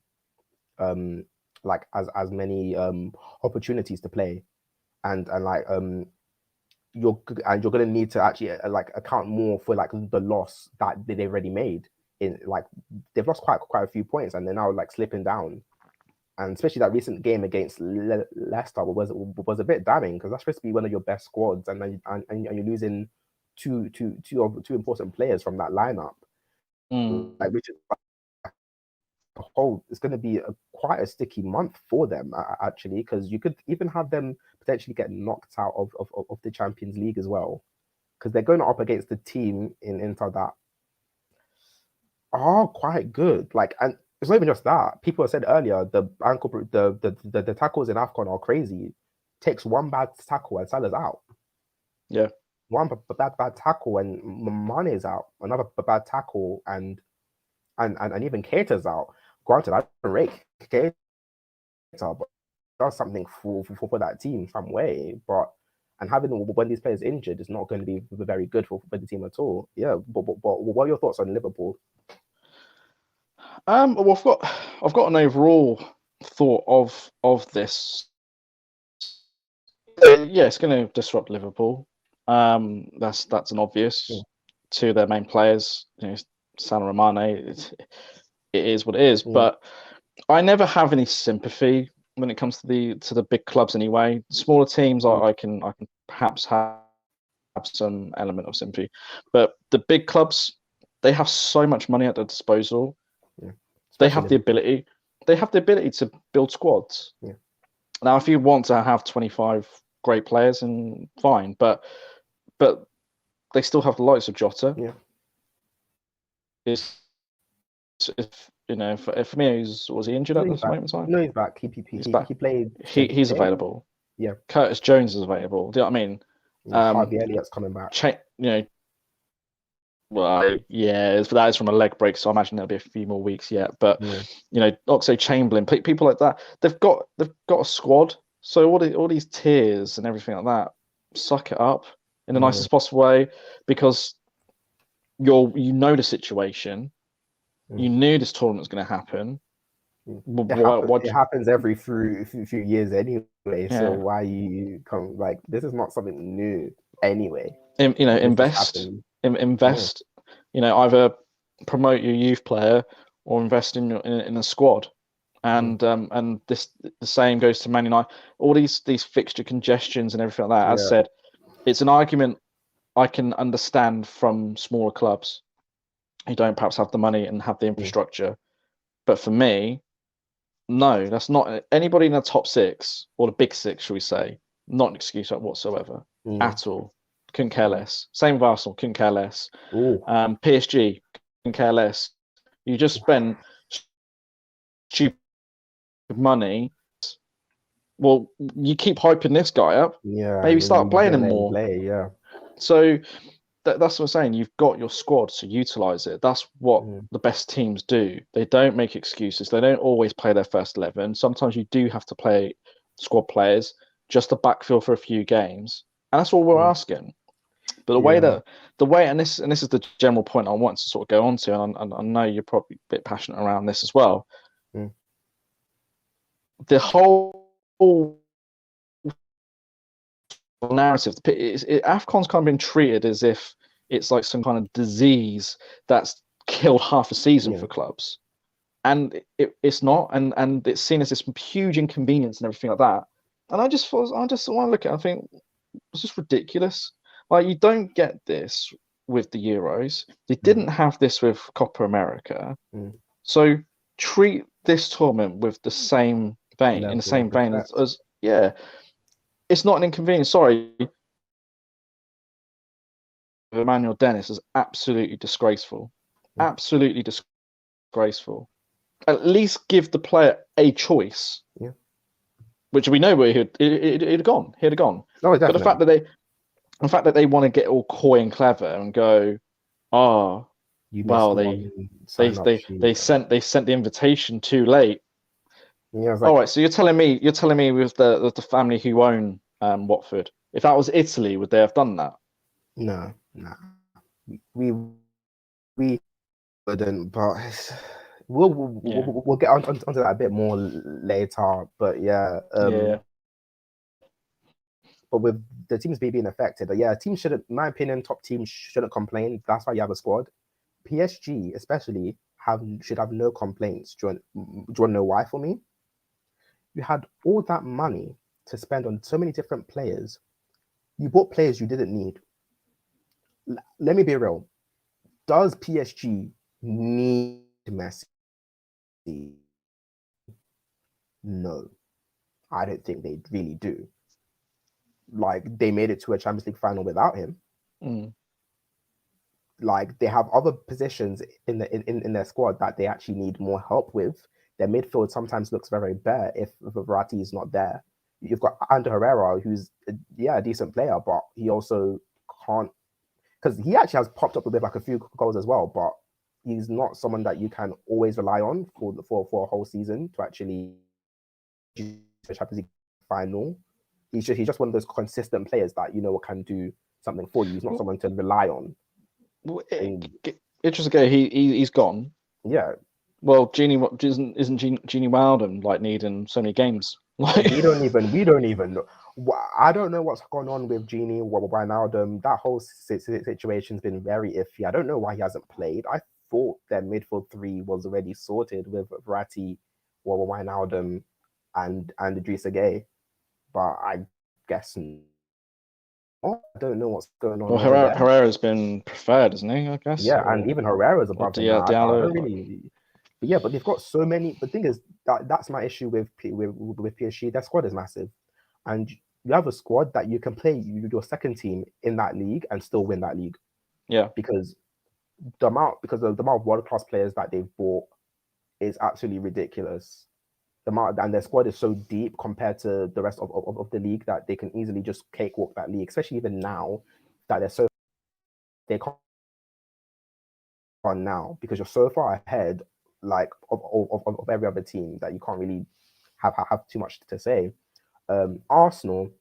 opportunities to play, and you're going to need to actually account more for the loss that they've already made. In they've lost quite a few points, and they're now slipping down. And especially that recent game against Leicester was a bit damning, because that's supposed to be one of your best squads, and you're losing two important players from that lineup. Which is it's going to be quite a sticky month for them actually, because you could even have them potentially get knocked out of the Champions League as well, because they're going up against the team in Inter that are quite good. And it's not even just that. People have said earlier the tackles in AFCON are crazy. Takes one bad tackle and Salah's out. Yeah. One bad tackle and Mane is out. Another bad tackle and even Keita's out. Granted, I don't rate Keita, but does something for that team some way. And having when these players injured is not going to be very good for the team at all. Yeah, but what are your thoughts on Liverpool? Well, I've got an overall thought of this. Yeah, it's going to disrupt Liverpool. That's an obvious to their main players. Salah and Mane. It is what it is. But I never have any sympathy when it comes to the big clubs anyway. Smaller teams, I can perhaps have some element of sympathy, but the big clubs, they have so much money at their disposal. They have the ability. They have the ability to build squads. Now, if you want to have 25 great players, and fine, but they still have the likes of Jota. Yeah. If for me, was he injured at this moment in time? No, he's back. He played. He's available. Yeah. Curtis Jones is available. Do you know what I mean? Harvey Elliott's coming back. Well, yeah, that is from a leg break, so I imagine there'll be a few more weeks yet. But Oxlade-Chamberlain, people like that, they've got a squad. So all these tears and everything like that, suck it up in the nicest possible way, because you know the situation. You knew this tournament's going to happen. It happens every few years anyway. Yeah. So why you come like this is not something new anyway. Invest. Either promote your youth player or invest in a squad. And the same goes to Man United. All these fixture congestions and everything like that. As said, it's an argument I can understand from smaller clubs who don't perhaps have the money and have the infrastructure. But for me, no, that's not anybody in the top six or the big six, shall we say, not an excuse whatsoever at all. Couldn't care less. Same with Arsenal, couldn't care less. PSG, couldn't care less. You just spend stupid money. Well, you keep hyping this guy up. Yeah. Maybe start playing him more. So that's what I'm saying. You've got your squad, so utilize it. That's what the best teams do. They don't make excuses. They don't always play their first 11. Sometimes you do have to play squad players just to backfill for a few games, and that's all we're asking. But the way, and this is the general point I want to sort of go on to, and I know you're probably a bit passionate around this as well. The whole narrative, AFCON's kind of been treated as if it's like some kind of disease that's killed half a season for clubs, and it's not, and it's seen as this huge inconvenience and everything like that. And I just want to look at it, I think it's just ridiculous. Like, you don't get this with the Euros. They didn't have this with Copa America. So treat this tournament with the same vein, in the same vein as it's not an inconvenience. Sorry, Emmanuel Dennis is absolutely disgraceful. Absolutely disgraceful. At least give the player a choice. Which we know where he'd have gone. He'd have gone. Oh, but the fact that they want to get all coy and clever and go, they sent the invitation too late. All right, so you're telling me with the family who own Watford, if that was Italy, would they have done that? No. We wouldn't, but we'll get onto that a bit more later. But but with the teams being affected, teams shouldn't, in my opinion, top teams shouldn't complain. That's why you have a squad. PSG especially should have no complaints. Do you want to know why for me? You had all that money to spend on so many different players. You bought players you didn't need. Let me be real. Does PSG need Messi? No. I don't think they really do. Like, they made it to a Champions League final without him. Like, they have other positions in their squad that they actually need more help with. Their midfield sometimes looks very bare if Verratti is not there. You've got Ander Herrera, who's a decent player, but he also can't, because he actually has popped up with like a few goals as well, but he's not someone that you can always rely on for a whole season to actually the Champions League final. He's just one of those consistent players that can do something for you. He's not someone to rely on. Interesting. He's gone. Yeah. Well, isn't Genie Wijnaldum like needing so many games? Like, we don't even know. I don't know what's going on with Genie Wijnaldum. That whole situation's been very iffy. I don't know why he hasn't played. I thought their midfield three was already sorted with Verratti, Wijnaldum, and Idrissa Gueye, but I guess not. I don't know what's going on. Well, Herrera's been preferred, isn't he? I guess. Yeah, and even Herrera's above him. But they've got so many. The thing is that's my issue with PSG. Their squad is massive, and you have a squad that you can play your second team in that league and still win that league. Yeah, because of the amount of world class players that they've bought is absolutely ridiculous. And their squad is so deep compared to the rest of the league that they can easily just cakewalk that league, especially even now that they can't run now because you're so far ahead like of every other team that you can't really have too much to say. Arsenal,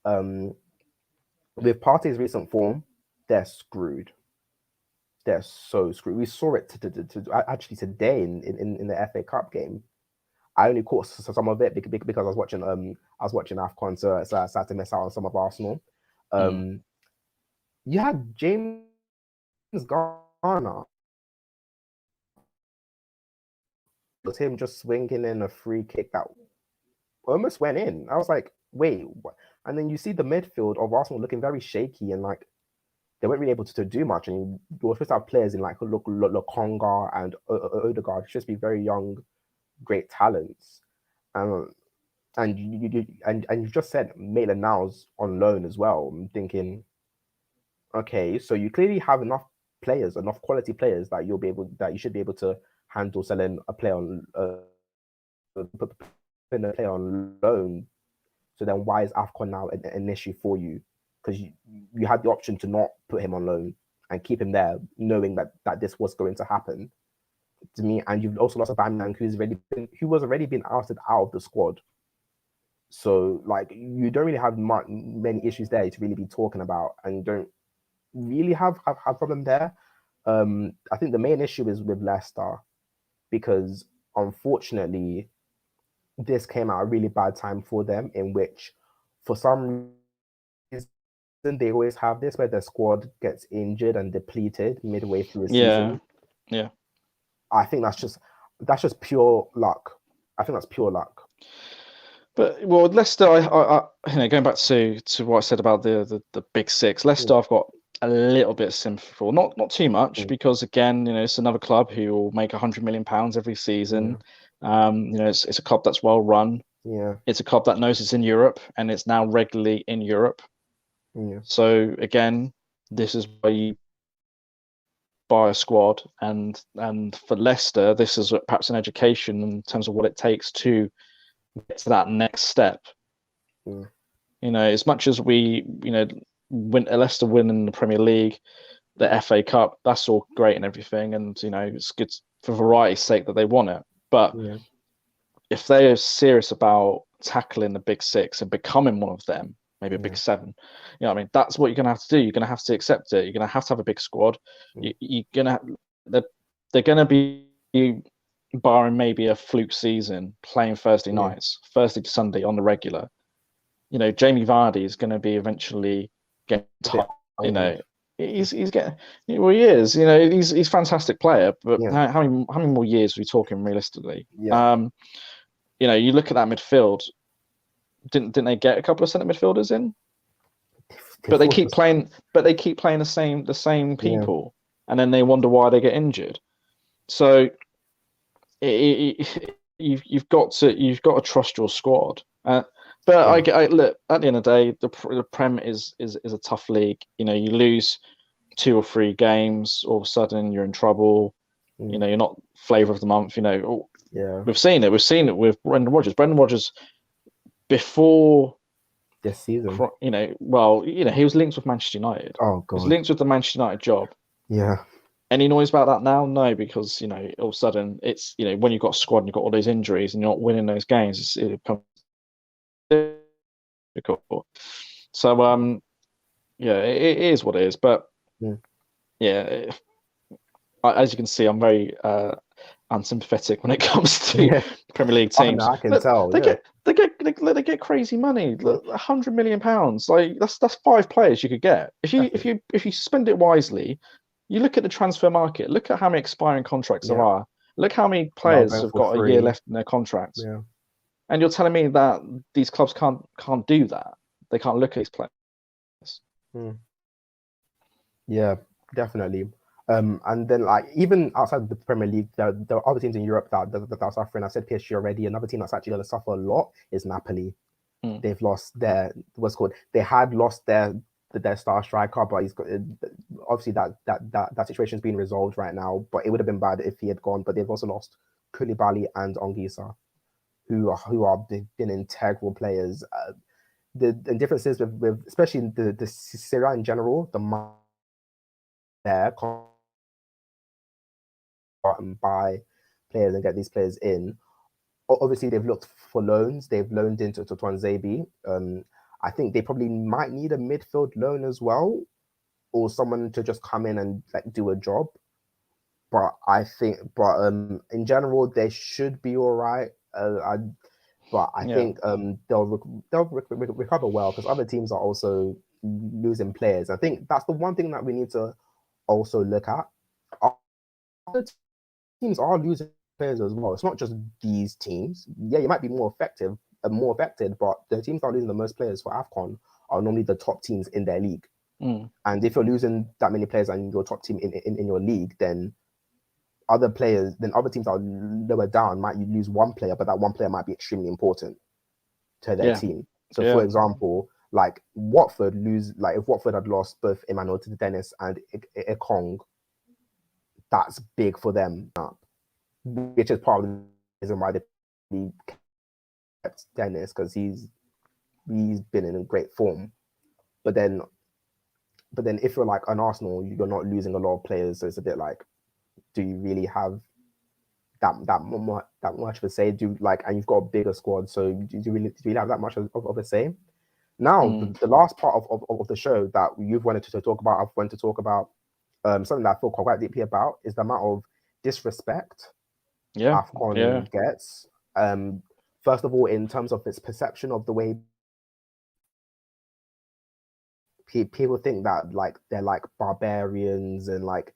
with Partey's recent form, they're screwed. They're so screwed. We saw it actually today in the FA Cup game. I only caught some of it because I was watching AFCON, so I had to miss out on some of Arsenal. You had James Garner. It was him just swinging in a free kick that almost went in. I was like, wait, what? And then you see the midfield of Arsenal looking very shaky and like they weren't really able to do much. And you were supposed to have players in like Lokonga and Odegaard, just be very young, great talents. And you just said Maitland-Niles on loan as well. I'm thinking, okay, so you clearly have enough quality players that you should be able to handle selling a player on loan. So then why is AFCON now an issue for you? Because you had the option to not put him on loan and keep him there, knowing that this was going to happen to me. And you've also lost a Bamiyang who was already been ousted out of the squad. So like you don't really have many issues there to really be talking about, and you don't really have problem there. I think the main issue is with Leicester, because unfortunately this came at a really bad time for them, in which for some reason they always have this where their squad gets injured and depleted midway through a season. Yeah. I think that's just pure luck. I think that's pure luck. But well, Leicester, I going back to what I said about the big six, Leicester, I've got a little bit of sympathy for, not too much, because again, it's another club who will make £100 million every season. It's a club that's well run. Yeah, it's a club that knows it's in Europe and it's now regularly in Europe. Yeah. So again, this is where you buy a squad, and for Leicester, this is perhaps an education in terms of what it takes to get to that next step. As much as we Leicester winning the Premier League, the FA Cup, that's all great and everything, and it's good for variety's sake that they won it. But if they are serious about tackling the big six and becoming one of them, maybe a big seven, that's what you're going to have to do. You're going to have to accept it. You're going to have a big squad. They're going to be, barring maybe a fluke season, playing Thursday nights, Thursday to Sunday on the regular. Jamie Vardy is going to be eventually getting tired. He's getting, he is. He's a fantastic player, but how many more years are we talking realistically? You look at that midfield. Didn't they get a couple of centre midfielders in? But they keep playing. But they keep playing the same people, and then they wonder why they get injured. So you've got to trust your squad. But I look, at the end of the day, the Prem is a tough league. You lose 2 or 3 games, all of a sudden you're in trouble. You're not flavour of the month. We've seen it. We've seen it with Brendan Rodgers. Brendan Rodgers, before this season, he was linked with Manchester United. Oh God, he was linked with the Manchester United job. Yeah. Any noise about that now? No, because all of a sudden it's when you've got a squad and you've got all those injuries and you're not winning those games, it becomes difficult. So it is what it is. But as you can see, I'm very unsympathetic when it comes to Premier League teams. I can tell. They get crazy money. Look, £100 million. Like that's 5 players you could get if you spend it wisely. You look at the transfer market. Look at how many expiring contracts there are. Look how many players have got a year left in their contracts. Yeah. And you're telling me that these clubs can't do that? They can't look at these players. Yeah, definitely. And then even outside the Premier League, there are other teams in Europe that are suffering. I said PSG already. Another team that's actually going to suffer a lot is Napoli. They've lost they had lost their star striker, but he's got, obviously that situation's been resolved right now. But it would have been bad if he had gone. But they've also lost Koulibaly and Anguissa, who are been integral players. The differences with especially the Serie A in general, there and buy players and get these players in. Obviously, they've looked for loans. They've loaned into Twanzebe. I think they probably might need a midfield loan as well, or someone to just come in and like do a job. But I think, in general, they should be all right. I think they'll recover well because other teams are also losing players. I think that's the one thing that we need to also look at. Other teams are losing players as well. It's not just these teams. Yeah, you might be more affected, but the teams that are losing the most players for AFCON are normally the top teams in their league. And if you're losing that many players and your top team in your league, then other teams that are lower down might lose one player, but that one player might be extremely important to their team. So, for example, like Watford if Watford had lost both Emmanuel Dennis and Ekong, that's big for them, which is part of the reason why they kept Dennis, because he's been in great form. But then if you're like an Arsenal, you're not losing a lot of players, so it's a bit like, do you really have that much of a say? And you've got a bigger squad, so do you really have that much of a say? Now, the last part of the show that you've wanted to talk about, I've wanted to talk about, something that I feel quite deeply about, is the amount of disrespect AFCON gets. First of all, in terms of its perception of the way people think that like they're like barbarians, and like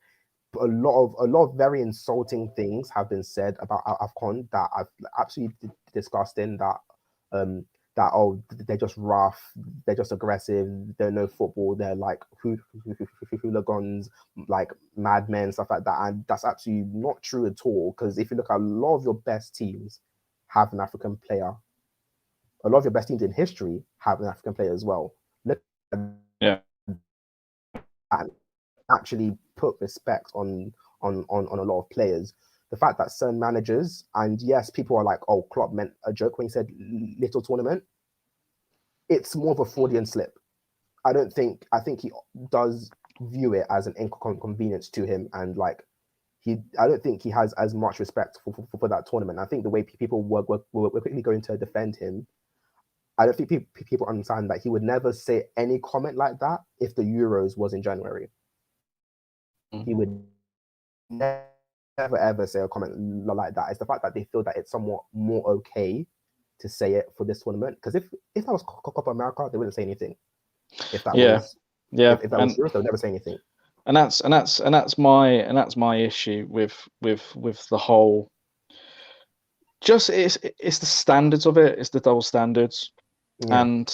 a lot of very insulting things have been said about AFCON that I've absolutely disgusting. That they're just rough, they're just aggressive, they know football, they're like hooligans, like madmen, stuff like that. And that's absolutely not true at all, because if you look at a lot of your best teams have an African player. A lot of your best teams in history have an African player as well. Look at and actually put respect on a lot of players. The fact that certain managers, and yes, people are like, oh, Klopp meant a joke when he said little tournament. It's more of a Freudian slip. I think he does view it as an inconvenience to him, and like I don't think he has as much respect for that tournament. I think the way people were quickly going to defend him, I don't think people understand that he would never say any comment like that if the Euros was in January. He would never ever say a comment like that. It's the fact that they feel that it's somewhat more okay to say it for this tournament. Because if that was Copa America, they wouldn't say anything. If that was Euros, they would never say anything. And that's my issue with the whole. Just it's the standards of it. It's the double standards. And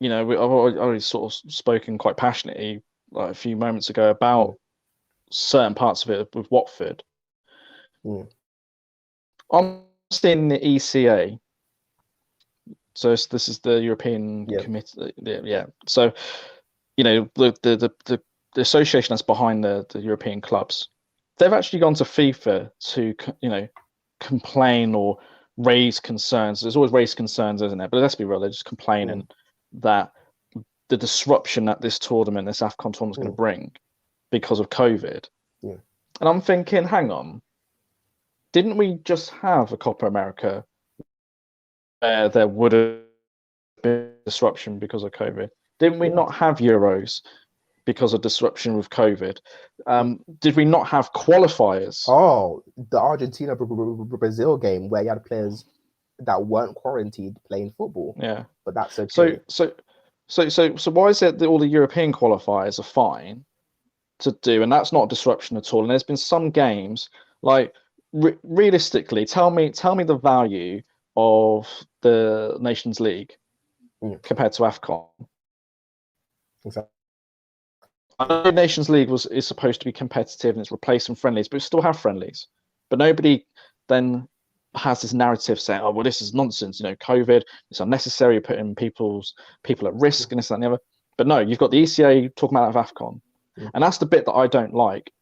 I've already sort of spoken quite passionately like a few moments ago about certain parts of it with Watford. I'm seeing the ECA, so this is the European Committee. So the association that's behind the European clubs, they've actually gone to FIFA to complain or raise concerns. There's always raised concerns, isn't there? But let's be real, they're just complaining that the disruption that this tournament, this AFCON tournament, is going to bring because of COVID. And I'm thinking, hang on, didn't we just have a Copa America where there would have been disruption because of COVID? Didn't we not have Euros because of disruption with COVID? Did we not have qualifiers? Oh, the Argentina-Brazil game where you had players that weren't quarantined playing football. Yeah, but that's okay. So why is it that all the European qualifiers are fine to do, and that's not disruption at all? And there's been some games like realistically, tell me the value of the Nations League compared to AFCON. Exactly. I know Nations League is supposed to be competitive and it's replacing friendlies, but we still have friendlies. But nobody then has this narrative saying, "Oh, well, this is nonsense. COVID, it's unnecessary, putting people at risk and this, that, and the other." But no, you've got the ECA talking about AFCON, and that's the bit that I don't like.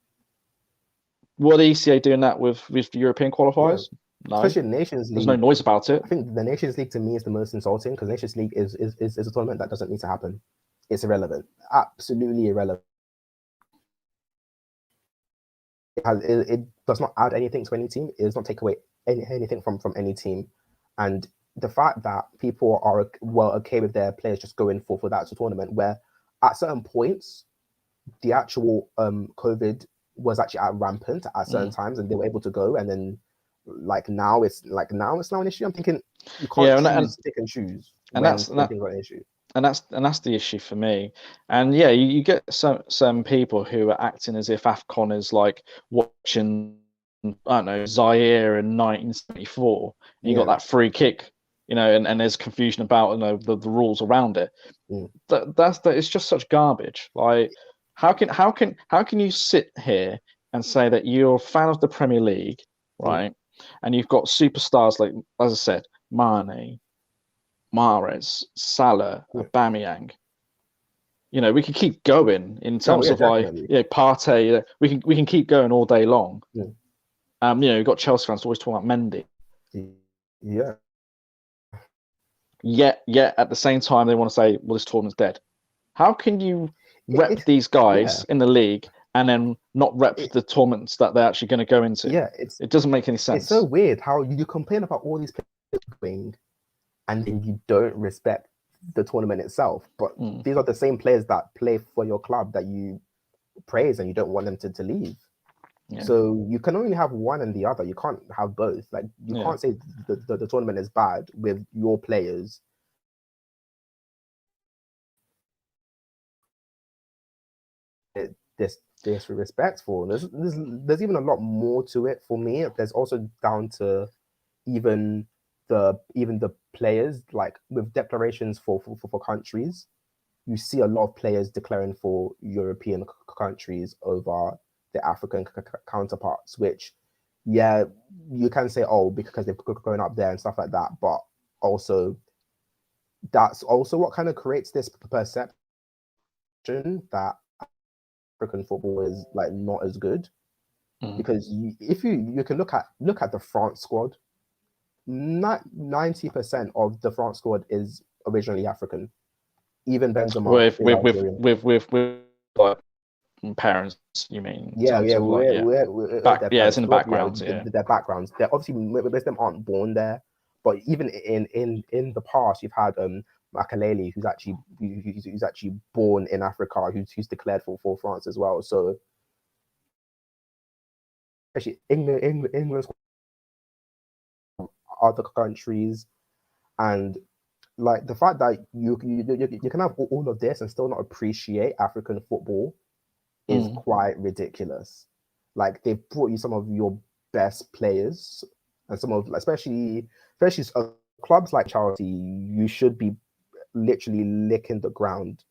What are the ECA doing that with European qualifiers? Yeah. No, especially the Nations League. There's no noise about it. I think the Nations League to me is the most insulting because Nations League is a tournament that doesn't need to happen. It's irrelevant, absolutely irrelevant. It does not add anything to any team. It does not take away anything from any team. And the fact that people are okay with their players just going for that tournament, where at certain points the actual COVID was actually rampant at certain times, and they were able to go, and then now it's now an issue. I'm thinking you can't pick and choose, and that's an issue. And that's the issue for me. And yeah, you get some people who are acting as if AFCON is like watching, I don't know, Zaire in 1974. And you got that free kick, and there's confusion about the rules around it. That it's just such garbage. Like, how can you sit here and say that you're a fan of the Premier League, right? And you've got superstars like, as I said, Mane, Mahrez, Salah, Aubameyang. We can keep going in terms of Partey. We can keep going all day long. You've got Chelsea fans always talking about Mendy. Yeah. Yet at the same time they want to say, well, this tournament's dead. How can you rep these guys in the league and then not rep the tournaments that they're actually going to go into? Yeah, it doesn't make any sense. It's so weird how you complain about all these players going, and then you don't respect the tournament itself. But these are the same players that play for your club that you praise, and you don't want them to leave. Yeah. So you can only have one and the other. You can't have both. Like, you can't say the tournament is bad with your players. Disrespectful. There's even a lot more to it for me. There's also down to even the players, like with declarations for countries. You see a lot of players declaring for European countries over the African counterparts, which, you can say, because they've grown up there and stuff like that, but also that's also what kind of creates this perception that African football is like not as good. Because if you can look at the France squad, 90% of the France squad is originally African. Even Benzema with like parents, you mean? It's in the backgrounds. Their backgrounds. They're obviously, most of them aren't born there, but even in the past, you've had Makaleli, who's actually born in Africa, who's declared for France as well. So actually, England, other countries, and like the fact that you can have all of this and still not appreciate African football is quite ridiculous. Like, they've brought you some of your best players, and some of, especially clubs like Chelsea, you should be literally licking the ground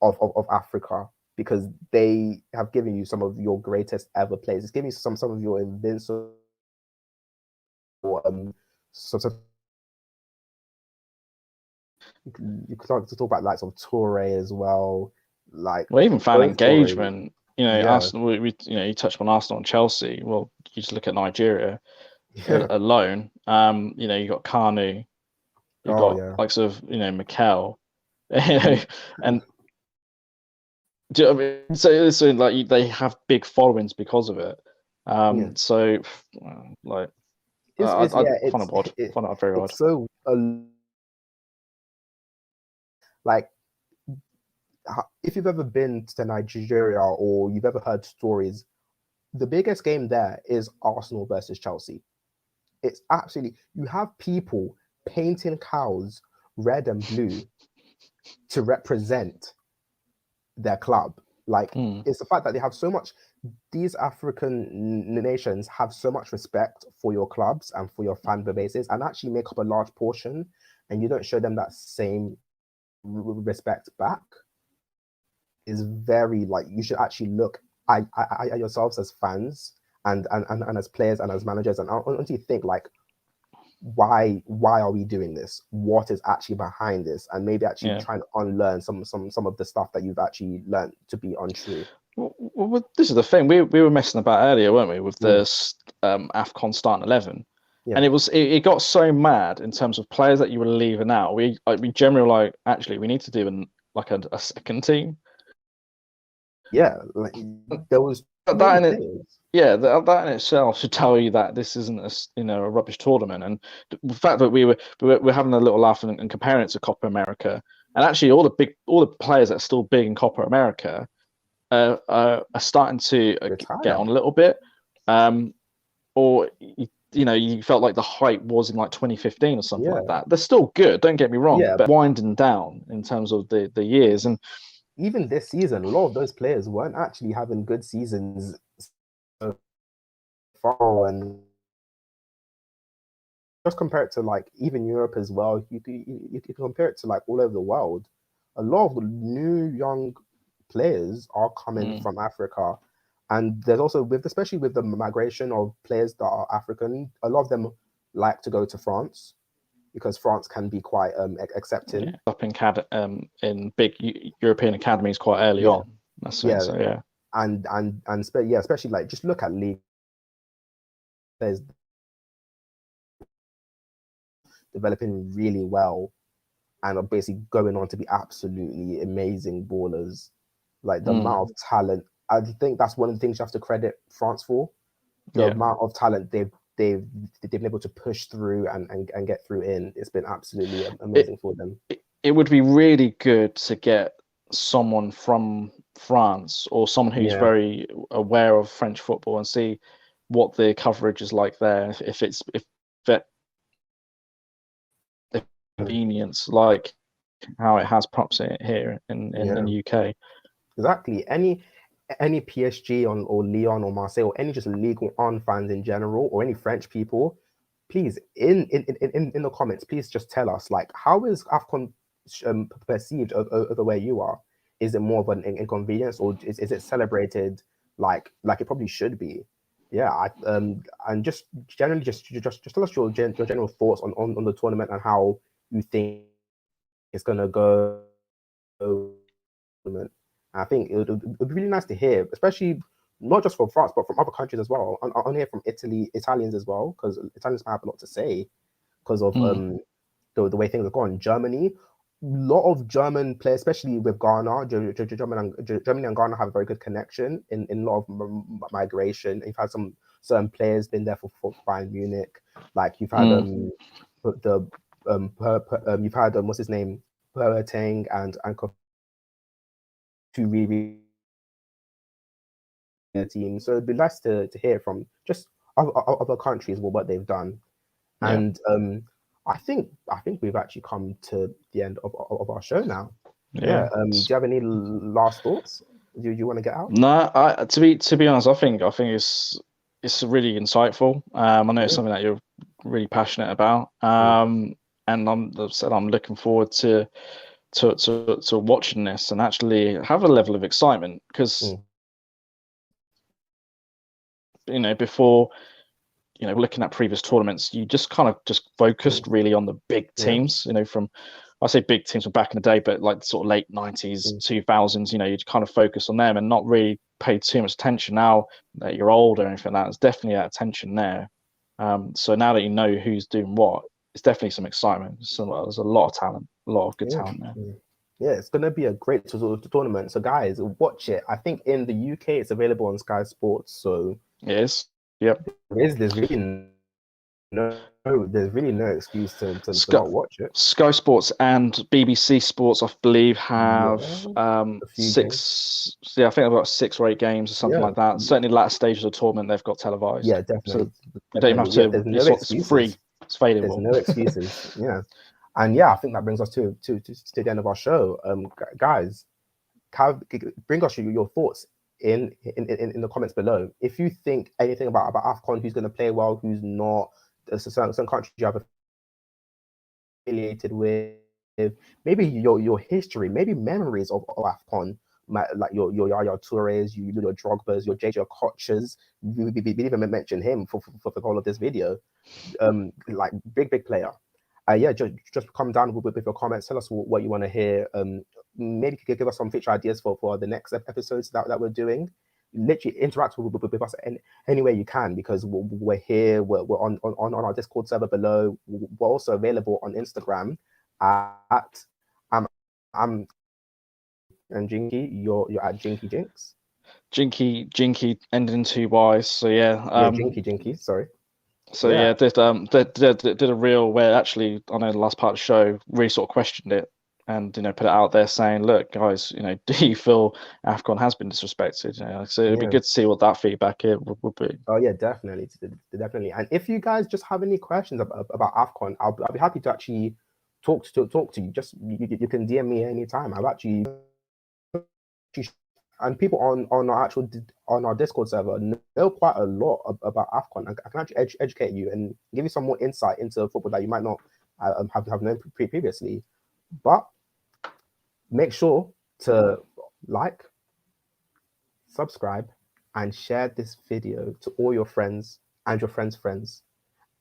of Africa, because they have given you some of your greatest ever players. It's giving you some of your invincible you could start to talk about likes of Toure as well. Even fan engagement. Arsenal. You touched on Arsenal and Chelsea. Well, you just look at Nigeria alone. You got Kanu, you got likes of Mikel, and do you know what I mean? So like they have big followings because of it. So like I find it odd. I find it very odd. So like, if you've ever been to Nigeria or you've ever heard stories, the biggest game there is Arsenal versus Chelsea. It's absolutely, you have people painting cows red and blue to represent their club. Like, it's the fact that they have so much, these African nations have so much respect for your clubs and for your fan bases, and actually make up a large portion, and you don't show them that same respect back. Is very, like, you should actually look at yourselves as fans and as players and as managers, and honestly think, like, why are we doing this? What is actually behind this? And maybe actually try and unlearn some of the stuff that you've actually learned to be untrue. Well, this is the thing. We were messing about earlier, weren't we, with the AFCON starting 11, and it got so mad in terms of players that you were leaving out. We generally were like, actually, we need to do a second team. Yeah, like there was that in itself should tell you that this isn't a rubbish tournament. And the fact that we're having a little laugh and comparing it to Copa America, and actually all the players that are still big in Copa America are starting to get on a little bit, or you felt like the hype was in like 2015 or something like that. They're still good, don't get me wrong, but winding down in terms of the years. And even this season, a lot of those players weren't actually having good seasons so far, and just compare it to like even Europe as well. You can compare it to like all over the world. A lot of new young players are coming from Africa, and there's also especially with the migration of players that are African, a lot of them like to go to France because France can be quite accepting. Up in big European academies quite early on. That's and especially like just look at league players developing really well and are basically going on to be absolutely amazing ballers. Like the amount of talent, I think that's one of the things you have to credit France for. The amount of talent they've been able to push through and get through in. It's been absolutely amazing for them. It would be really good to get someone from France or someone who's very aware of French football and see what the coverage is like there. If that convenience like how it has props here in the UK. Exactly. Any PSG or Lyon or Marseille or any just Ligue 1 fans in general or any French people, please in the comments, please just tell us like how is AFCON perceived over where you are? Is it more of an inconvenience or is it celebrated like it probably should be? And just generally just tell us your general thoughts on the tournament and how you think it's gonna go. I think it would be really nice to hear, especially not just from France, but from other countries as well. I want to hear from Italians as well, because Italians might have a lot to say because of the way things are going. Germany, a lot of German players, especially with Ghana, Germany and Ghana have a very good connection in a lot of migration. You've had some certain players been there for Bayern Munich, like you've had you've had what's his name, Boateng and to really team. So it'd be nice to hear from just other countries what they've done. And I think we've actually come to the end of our show now. Do you have any last thoughts? Do you want to get out? No, to be honest, I think it's really insightful. I know it's something that you're really passionate about. And I'm looking forward to watching this and actually have a level of excitement because before looking at previous tournaments, you just kind of just focused really on the big teams. From I say big teams from back in the day, but like sort of late 90s, 2000s. You'd kind of focus on them and not really pay too much attention. Now that you're older and anything like that, there's definitely that attention there. So now that you know who's doing what, it's definitely some excitement. So there's a lot of talent, a lot of good talent there. Yeah, it's going to be a great tournament. So guys, watch it. I think in the UK it's available on Sky Sports. So yes, yep. There's really no excuse to not watch it. Sky Sports and BBC Sports, I believe, have 6. Yeah, I think they've got 6 or 8 games or something like that. Certainly, latter stages of the tournament, they've got televised. Yeah, definitely. So you don't even have to. It's free. It's available. There's no excuses. And I think that brings us to the end of our show. Guys, bring us your thoughts in the comments below. If you think anything about AFCON, who's going to play well, who's not, some countries you have affiliated with, maybe your history, maybe memories of AFCON, like your Yaya Tourés, your Drogbas, your JJ Kochas. We even mention him for the goal of this video. Like big player. Just come down with your comments. Tell us what you want to hear maybe you could give us some future ideas for the next episodes that we're doing. Literally interact with us any way you can, because we're here. We're on our Discord server below. We're also available on Instagram at I'm and Jinky. You're at Jinky Jinx. Jinky ended in 2 Y's. So yeah, Jinky. Sorry. So yeah, did a reel where actually on the last part of the show really sort of questioned it, and put it out there saying, look guys, do you feel AFCON has been disrespected? So it'd be good to see what that feedback would be. Oh yeah, definitely. And if you guys just have any questions about AFCON, I'll be happy to actually talk to you. Just you can DM me anytime. I've actually, and people on our Discord server know quite a lot about AFCON. I can actually educate you and give you some more insight into football that you might not have known previously. But make sure to like, subscribe, and share this video to all your friends and your friends' friends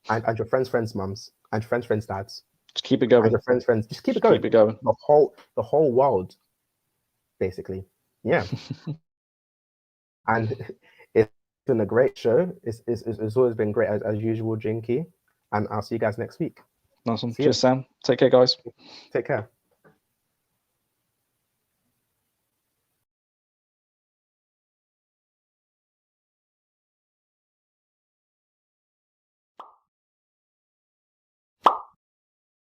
and your friends' mums and your friends' dads. Just keep it going. And your friends. Just keep it going. Keep it going. The whole world, basically. Yeah. And it's been a great show. It's always been great as usual, Jinky. And I'll see you guys next week. Awesome. Cheers, Sam. Take care, guys. Take care.